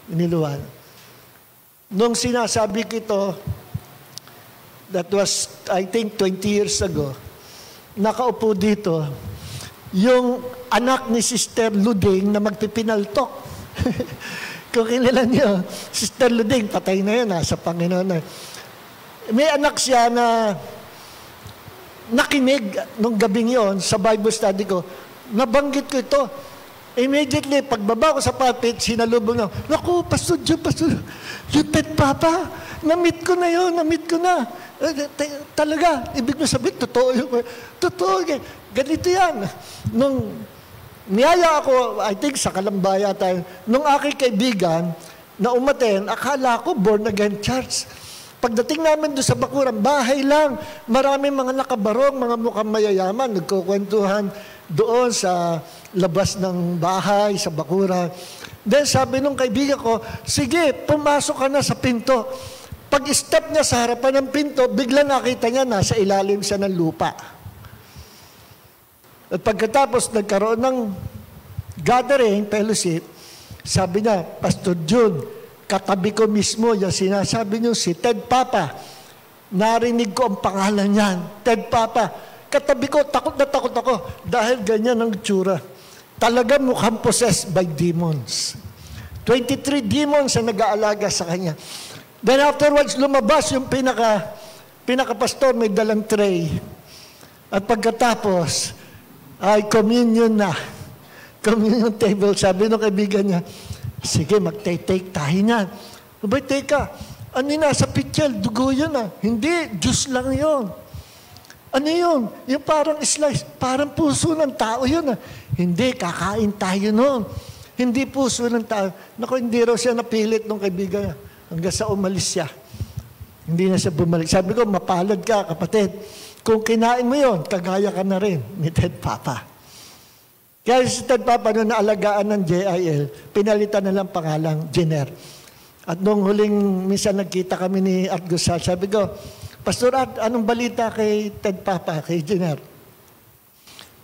Iniluwa. Nung sinasabi ko ito, that was, I think, 20 years ago, nakaupo dito, yung anak ni Sister Luding na magpipinaltok. Kung kilala niyo, Sister Luding, patay na yun, sa Panginoon na. May anak siya na nakinig nung gabing yon sa Bible study ko. Nabanggit ko ito. Immediately, pagbaba ko sa pulpit, sinalubong na, naku, Pastor Joe, yung Ted Papa, na-meet ko na yun, na-meet ko na. Talaga, ibig mo sabihin, totoo yun. Totoo, ganito yan. Nung niyaya ako, I think sa Kalambaya tayo, nung aking kaibigan, na umaten, akala ko born again church. Pagdating namin doon sa Bakuran, bahay lang. Maraming mga nakabarong, mga mukhang mayayaman, nagkukwentuhan doon sa labas ng bahay, sa Bakuran. Then sabi nung kaibigan ko, sige, pumasok ka na sa pinto. Pag-step niya sa harapan ng pinto, bigla nakita niya nasa ilalim siya ng lupa. At pagkatapos nagkaroon ng gathering, fellowship, sabi niya, Pastor June, katabi ko mismo, yung sinasabi niyo, si Ted Papa. Narinig ko ang pangalan niyan, Ted Papa. Katabi ko, takot na takot ako dahil ganyan ang tsura. Talaga mukhang possessed by demons. 23 demons ang nag-aalaga sa kanya. Then afterwards, lumabas yung pinaka-pastor, may dalang tray. At pagkatapos, ay communion na. Communion table. Sabi ng kaibigan niya, sige, mag-take tayo niyan. Abay, teka, ano yun sa pitchel? Dugo yun Hindi, juice lang yun. Ano yun? Yung parang slice, parang puso ng tao yun Hindi, kakain tayo nun. Hindi puso ng tao. Naku, hindi raw siya napilit ng kaibigan niya. Hanggang sa umalis siya. Hindi na siya bumalik. Sabi ko, mapalad ka, kapatid. Kung kinain mo yun, kagaya ka na rin ni Ted Papa. Kaya si Ted Papa, nung naalagaan ng JIL, pinalitan na lang pangalang Jenner. At nung huling minsan nagkita kami ni Art Gusal, sabi ko, Pastor Art, anong balita kay Ted Papa, kay Jenner?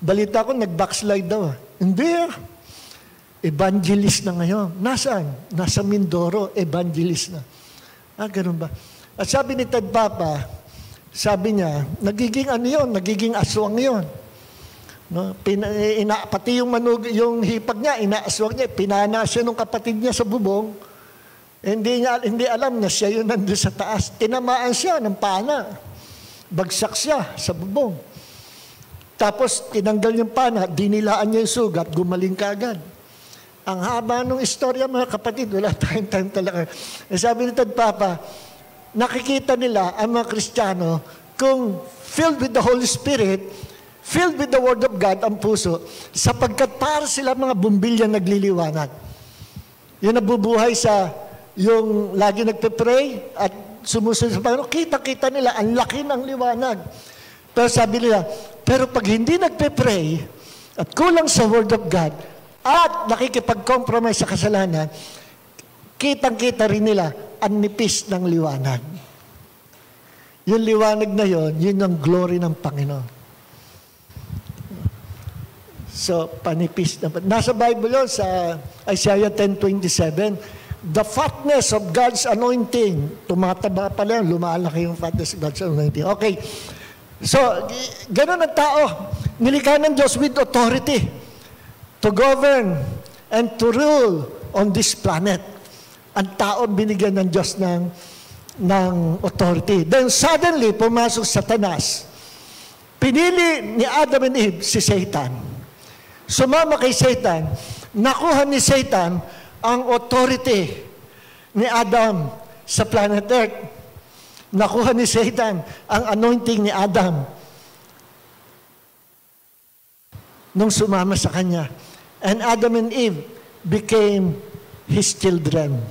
balita ko, nag-backslide daw. Hindi. Evangelist na ngayon. Nasaan? Nasa Mindoro, evangelist na. Ganun ba? At sabi ni Ted Papa, sabi niya, nagiging ano yun, nagiging aswang yun. No? Pati yung hipag niya, inaaswang niya, pinana siya ng kapatid niya sa bubong. Hindi alam na siya yun nandun sa taas. Tinamaan siya ng pana. Bagsak siya sa bubong. Tapos tinanggal yung pana, dinilaan niya yung sugat, gumaling ka agad. Ang haba ng istorya, mga kapatid, wala tayong time talaga. Sabi ni Ted Papa, nakikita nila ang mga Kristiyano kung filled with the Holy Spirit, filled with the Word of God ang puso, sapagkat para sila mga bumbilya nagliliwanag. Yung nabubuhay sa yung lagi nagpe-pray at sumusunod sa Panginoon, kita-kita nila, ang laki ng liwanag. Pero sabi nila, pero pag hindi nagpe-pray at kulang sa Word of God at nakikipag-compromise sa kasalanan, kitang-kita rin nila ang nipis ng liwanag. Yung liwanag na yon, yun ang glory ng Panginoon. So, panipis na. Nasa Bible yun, sa Isaiah 10:27, the fatness of God's anointing. Tumataba pala yun, lumalaki yung fatness of God's anointing. Okay. So, ganun ang tao. Nilikha ng Diyos with authority to govern and to rule on this planet. Ang tao binigyan ng Diyos ng authority. Then suddenly, pumasok Satanas. Pinili ni Adam and Eve si Satan. Sumama kay Satan. Nakuha ni Satan ang authority ni Adam sa planet Earth. Nakuha ni Satan ang anointing ni Adam nung sumama sa kanya. And Adam and Eve became his children.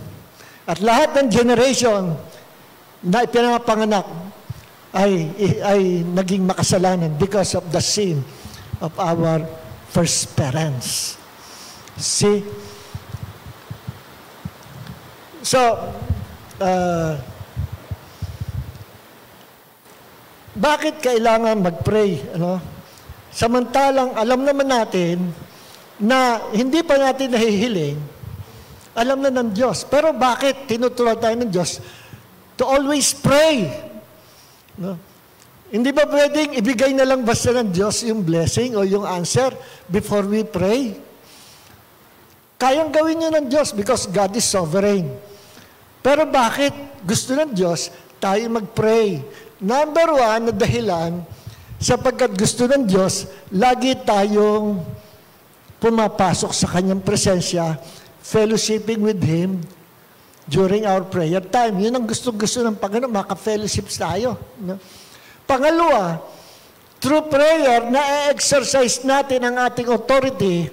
At lahat ng generation na ipinapanganak ay naging makasalanan because of the sin of our first parents. See? So, bakit kailangan mag-pray? Samantalang alam naman natin na hindi pa natin nahihiling, alam na ng Diyos. Pero bakit tinuturuan tayo ng Diyos to always pray? Hindi ba pwedeng ibigay na lang basta ng Diyos yung blessing o yung answer before we pray? Kayang gawin nyo ng Diyos because God is sovereign. Pero bakit gusto ng Diyos tayo mag-pray? Number one na dahilan, sapagkat gusto ng Diyos, lagi tayong pumapasok sa Kanyang presensya, fellowshipping with Him during our prayer time. Yun ang gusto-gusto ng Panginoon, maka-fellowships tayo. No? Pangalawa, through prayer, na-exercise natin ang ating authority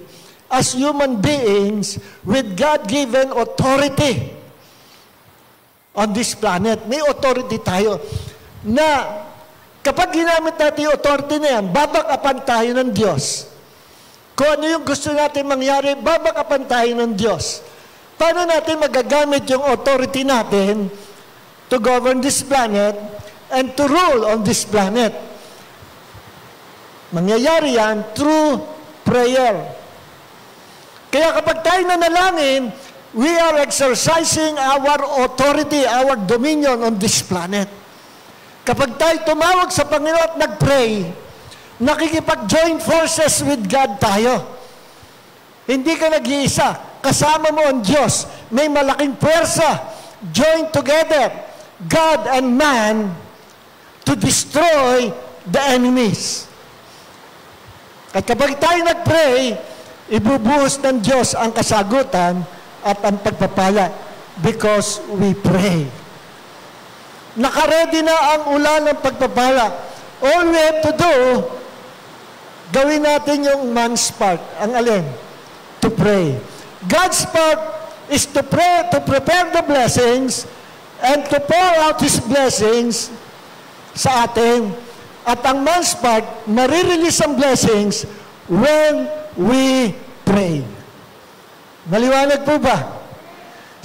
as human beings with God-given authority on this planet. May authority tayo na kapag ginamit natin yung authority na yan, babakapan tayo ng Diyos. Kung ano yung gusto natin mangyari, babakapan tayo ng Diyos. Paano natin magagamit yung authority natin to govern this planet and to rule on this planet? Mangyayari yan through prayer. Kaya kapag tayo nanalangin, we are exercising our authority, our dominion on this planet. Kapag tayo tumawag sa Panginoon at nag-pray, nakikipag-join forces with God tayo. Hindi ka nag-iisa. Kasama mo ang Diyos. May malaking pwersa. Join together, God and man, to destroy the enemies. At kapag tayo nag-pray, ibubuhos ng Diyos ang kasagutan at ang pagpapala because we pray. Nakaredy na ang ulan ng pagpapala. All we have to do, gawin natin yung man's part. Ang alin? To pray. God's part is to pray, to prepare the blessings and to pour out His blessings sa atin. At ang man's part, marirelease ang blessings when we pray. Maliwanag po ba?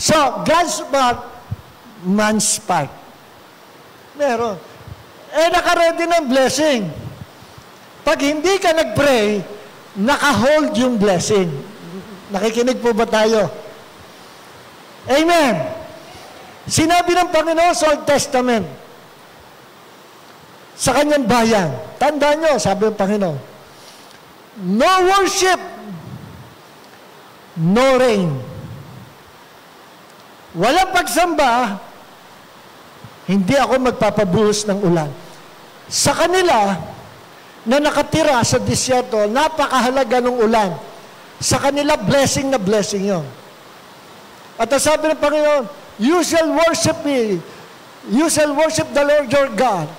So, God's part, man's part. Meron. Nakaredy ng blessing. Pag hindi ka nag-pray, naka-hold yung blessing. Nakikinig po ba tayo? Amen. Sinabi ng Panginoon sa Old Testament, sa kanyang bayan, tandaan nyo, sabi ng Panginoon, no worship, no rain. Walang pagsamba, hindi ako magpapabuhos ng ulan. Sa kanila, na nakatira sa disyerto, napakahalaga ng ulan. Sa kanila, blessing na blessing yon. At sabi ng Panginoon, you shall worship me. You shall worship the Lord your God.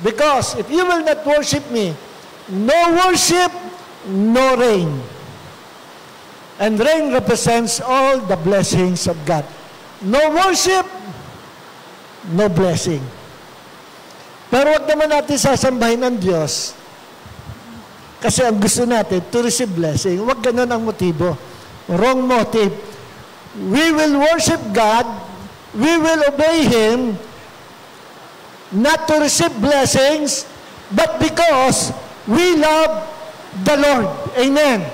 Because if you will not worship me, no worship, no rain. And rain represents all the blessings of God. No worship, no blessing. Pero wag naman natin sasambahin ng Diyos kasi ang gusto natin to receive blessing. Wag ganun ang motibo. Wrong motive. We will worship God, we will obey Him, not to receive blessings, but because we love the Lord. Amen.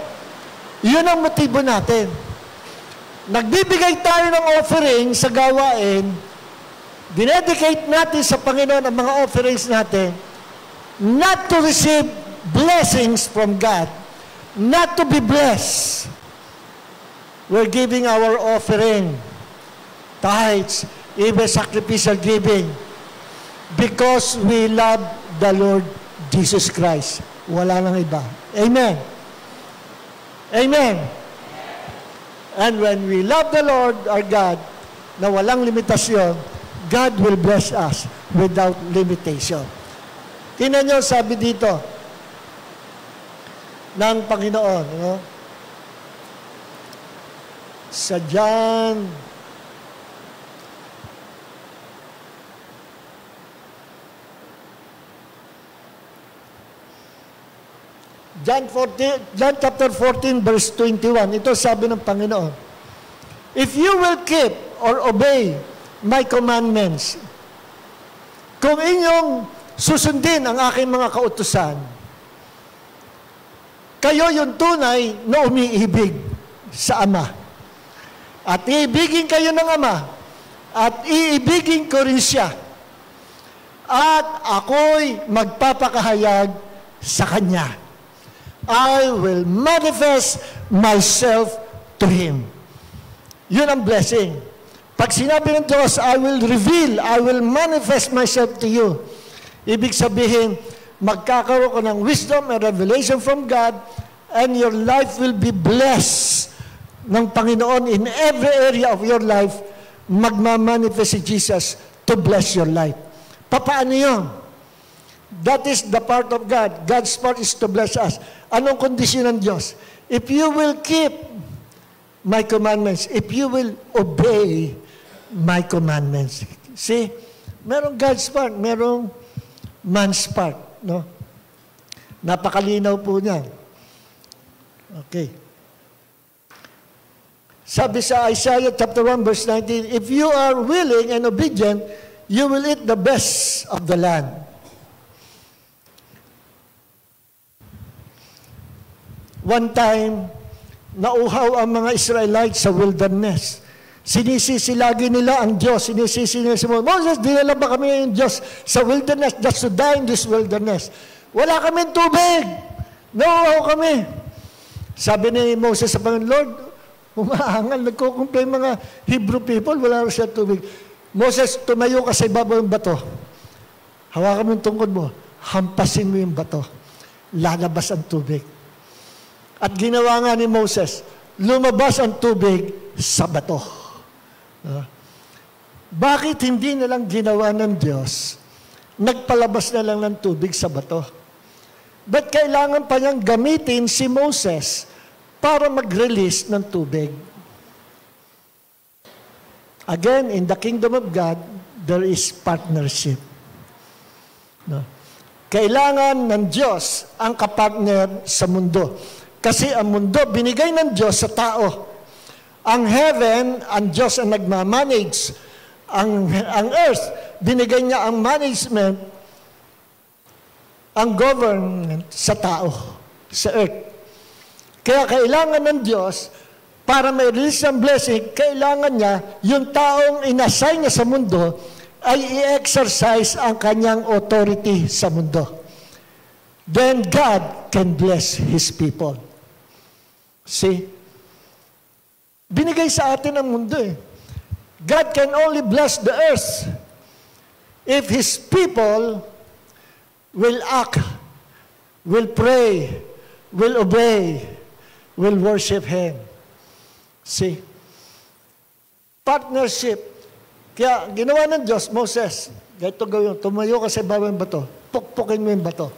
Yun ang motibo natin. Nagbibigay tayo ng offering sa gawain, dinedicate natin sa Panginoon ang mga offerings natin, not to receive blessings from God, not to be blessed. We're giving our offering, tithes, even sacrificial giving, because we love the Lord Jesus Christ. Wala nang iba. Amen. Amen. And when we love the Lord our God, na walang limitasyon, God will bless us without limitation. Tingnan nyo, sabi dito ng Panginoon, no? Sa John 14, John chapter 14 verse 21, ito sabi ng Panginoon, if you will keep or obey my commandments, kung inyong susundin ang aking mga kautusan, kayo yung tunay na umiibig sa Ama. At iibigin kayo ng Ama, at iibigin ko rin siya. At ako'y magpapakahayag sa Kanya. I will manifest myself to Him. Yun ang blessing. Pag sinabi ng Diyos, I will reveal, I will manifest myself to you. Ibig sabihin, magkakaroon ko ng wisdom and revelation from God, and your life will be blessed ng Panginoon in every area of your life. Magmamanifest si Jesus to bless your life. Papaano yun? That is the part of God. God's part is to bless us. Anong kondisyon ng Diyos? If you will keep my commandments, if you will obey my commandments. See, merong God's part, merong man's part. No? Napakalinaw po niyan. Okay. Sabi sa Isaiah chapter 1 verse 19, if you are willing and obedient, you will eat the best of the land. One time, nauhaw ang mga Israelites sa wilderness. Sinisisi lagi nila ang Diyos. Sinisisi nila si Moses, dinala ba kami ng Diyos sa wilderness just to die in this wilderness? Wala kaming tubig. Nauhaw kami. Sabi ni Moses sa Panginoon, Lord, humaangal, nagkukumplay mga Hebrew people, wala rin siya tubig. Moses, tumayo ka sa ibabaw ng bato. Hawakan mo yung tungkod mo. Hampasin mo yung bato. Lalabas ang tubig. At ginawa nga ni Moses, lumabas ang tubig sa bato. Bakit hindi nalang ginawa ng Diyos? Nagpalabas na lang ng tubig sa bato. Ba't kailangan pa niyang gamitin si Moses para mag-release ng tubig? Again, in the kingdom of God, there is partnership. No? Kailangan ng Diyos ang kapartner sa mundo. Kasi ang mundo, binigay ng Diyos sa tao. Ang heaven, ang Diyos ang nagmamanage. Ang earth, binigay niya ang management. ang government sa tao, sa earth. Kaya kailangan ng Diyos, para may-release ng blessing, kailangan niya, yung taong inassign niya sa mundo, ay i-exercise ang kanyang authority sa mundo. Then God can bless His people. See? Binigay sa atin ang mundo eh. God can only bless the earth if His people will act, will pray, will obey, will worship Him. See? Partnership. Kaya ginawa ng Diyos, Moses, ganito gawin, tumayo ka sa ibabaw ng bato, pukpukin mo yung bato.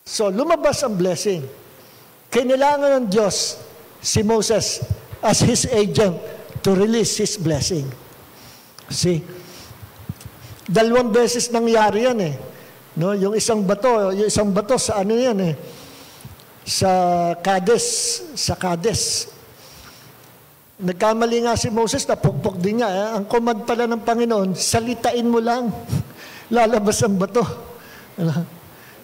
So, lumabas ang blessing. Kailangan ng Diyos si Moses as His agent to release His blessing. See? 2 beses nangyari yan eh. No, yung isang bato sa ano yan eh. Sa Kades. Nagkamali nga si Moses, napukpok din niya. Ang command pala ng Panginoon, salitain mo lang. Lalabas ang bato.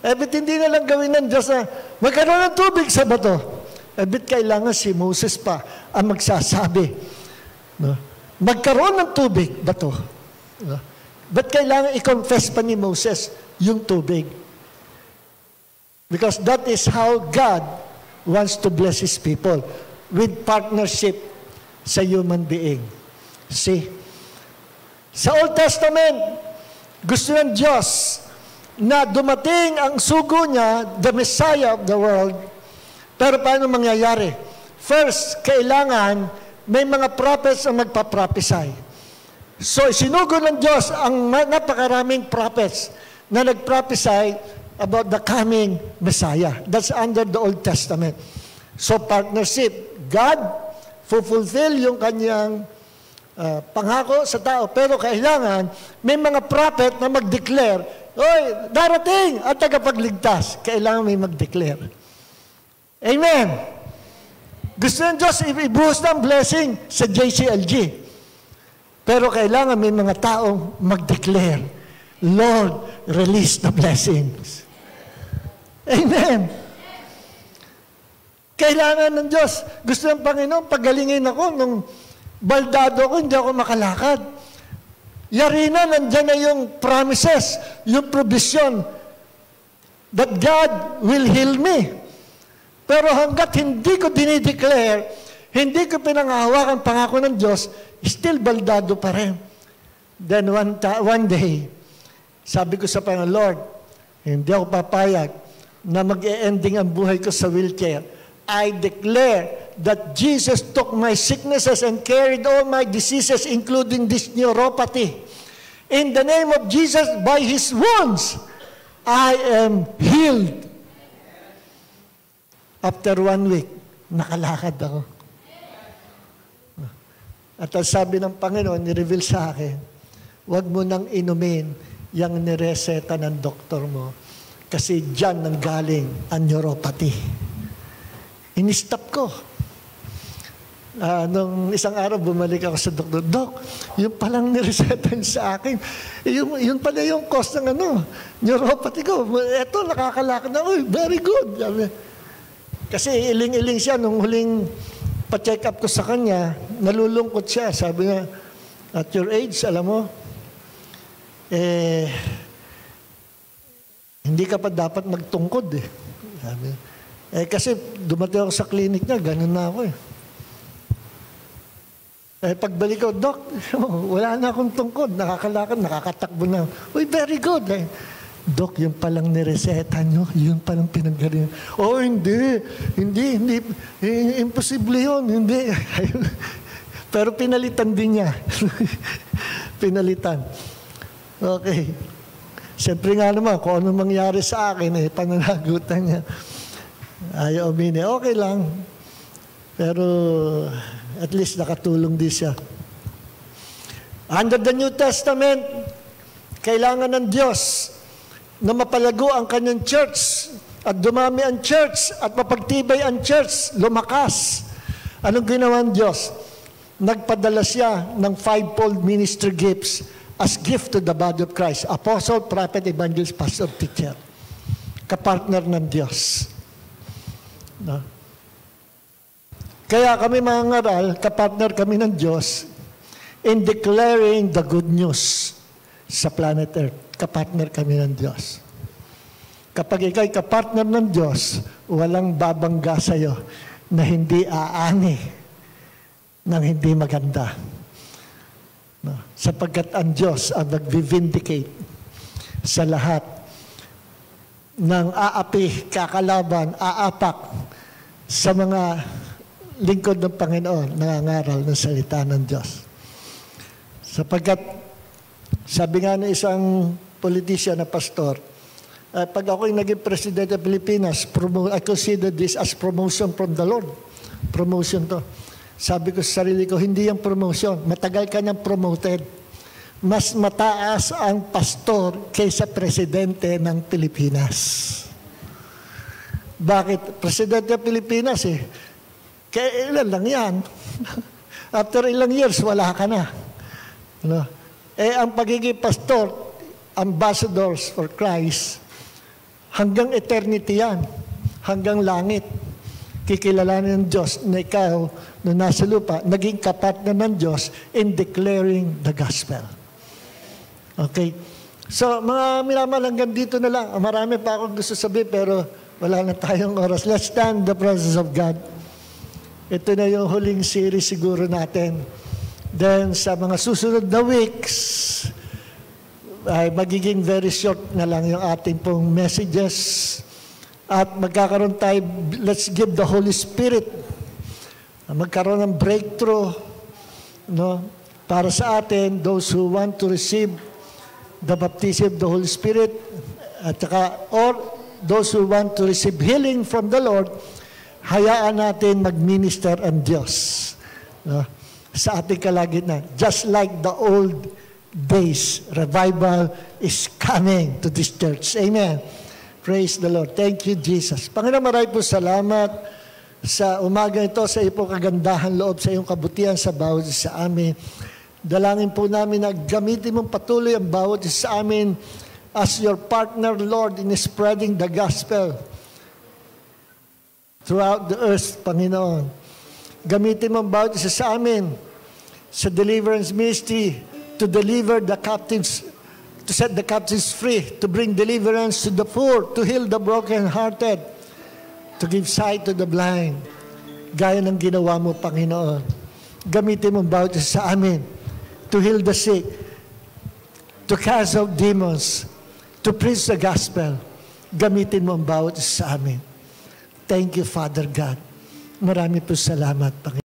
Ebit hindi na lang gawin ng Diyos na magkaroon ng tubig sa bato. Ebit kailangan si Moses pa ang magsasabi. No? Magkaroon ng tubig, bato. No? Ba't kailangan i-confess pa ni Moses yung tubig? Because that is how God wants to bless His people, with partnership sa human being. See? Sa Old Testament, gusto ng Diyos na dumating ang sugo niya, the Messiah of the world. Pero paano mangyayari? First, kailangan may mga prophets na magpa-prophesy. So, sinugo ng Diyos ang napakaraming prophets na nag-prophesy about the coming Messiah. That's under the Old Testament. So, partnership. God fulfill yung kanyang pangako sa tao. Pero kailangan may mga prophet na mag-declare, oy, darating at tagapagligtas. Kailangan may mag-declare. Amen. Gusto ng Diyos ibuhos ng blessing sa JCLG. Pero kailangan may mga taong mag-declare, Lord, release the blessings. Amen. Kailangan ng Diyos. Gusto ng Panginoon, pagalingin ako nung baldado ko, hindi ako makalakad. Yari na, nandyan na yung promises, yung provision that God will heal me. Pero hanggat hindi ko dinideclare, hindi ko pinangahawakan pangako ng Diyos, still baldado pa rin. Then one day, sabi ko sa Panginoon, Lord, hindi ako papayag na mag-e-ending ang buhay ko sa wheelchair. I declare that Jesus took my sicknesses and carried all my diseases, including this neuropathy. In the name of Jesus, by His wounds, I am healed. After 1 week, nakalakad ako. At ang sabi ng Panginoon, ni-reveal sa akin, huwag mo nang inumin yung nireseta ng doktor mo kasi dyan nanggaling ang neuropathy. In-stop ko. Nung isang araw, bumalik ako sa doktor, Dok, yung palang nireseta sa akin, yun pala yung cause ng neuropathy ko. Eto, nakakalakad na, uy, very good. Kasi iling-iling siya nung huling pa-check up ko sa kanya, nalulungkot siya. Sabi niya, at your age, alam mo, hindi ka pa dapat magtungkod eh. Sabi, kasi dumating ako sa clinic niya, ganun na ako eh. Pagbalik ko, Doc, wala na akong tungkod, nakakalakad, nakakatakbo na. Uy, very good eh. Dok, yung palang nireseta nyo, yun palang pinanggalingan. Oh, hindi, imposible yun, hindi. Pero pinalitan din niya. Pinalitan. Okay. Siyempre nga naman, kung ano mangyari sa akin, pananagutan niya. Ayaw umini, okay lang. Pero at least nakatulong din siya. Under the New Testament, kailangan ng Diyos na mapalago ang kanyang church at dumami ang church at mapagtibay ang church, lumakas. Anong ginawa ng Diyos? Nagpadala siya ng 5-fold ministry gifts as gift to the body of Christ. Apostle, prophet, evangelist, pastor, teacher. Kapartner ng Diyos. No? Kaya kami mga ngaral, kapartner kami ng Diyos in declaring the good news sa planet Earth. Kapartner kami ng Diyos. Kapag ikay kapartner ng Diyos, walang babangga sa'yo na hindi aani ng hindi maganda. No? Sapagkat ang Diyos ang nag-vindicate sa lahat ng aapi, kakalaban, aapak sa mga lingkod ng Panginoon, nangangaral ng salita ng Diyos. Sapagkat, sabi nga ng isang politician na pastor, pag ako'y naging presidente ng Pilipinas, I consider this as promotion from the Lord. Promotion to. Sabi ko sa sarili ko, hindi yung promotion. Matagal ka niyang promoted. Mas mataas ang pastor kaysa presidente ng Pilipinas. Bakit? Presidente ng Pilipinas kaya ilan lang yan. After ilang years, wala ka na. No? Ang pagiging pastor, ambassadors for Christ, hanggang eternity yan. Hanggang langit. Kikilalanin ng Diyos na ikaw na nasa lupa, naging kapartner ng Diyos in declaring the gospel. Okay? So, mga minamahal, hanggang dito na lang. Marami pa akong gusto sabihin, pero wala na tayong oras. Let's stand in the presence of God. Ito na yung huling series siguro natin. Then, sa mga susunod na weeks, ay magiging very short na lang yung ating pong messages. At magkakaroon tayo, let's give the Holy Spirit. Magkaroon ng breakthrough, no? Para sa atin, those who want to receive the baptism of the Holy Spirit, at saka, or those who want to receive healing from the Lord, hayaan natin mag-minister ang Diyos, no? Sa ating kalagitnaan. Just like the old days, revival is coming to this church. Amen. Praise the Lord. Thank you, Jesus. Panginoon, maraming po salamat sa umaga ito, sa iyong kagandahan loob, sa iyong kabutihan sa bawat sa amin. Dalangin po namin na gamitin mong patuloy ang bawat sa amin as your partner, Lord, in spreading the gospel throughout the earth, Panginoon. Gamitin mong bawat isa sa amin sa deliverance ministry to deliver the captives, to set the captives free, to bring deliverance to the poor, to heal the broken-hearted, to give sight to the blind. Gaya ng ginawa mo, Panginoon. Gamitin mong bawat isa sa amin to heal the sick, to cast out demons, to preach the gospel. Gamitin mo ang bawat isa sa amin. Thank you, Father God. Marami po salamat, Panginoon.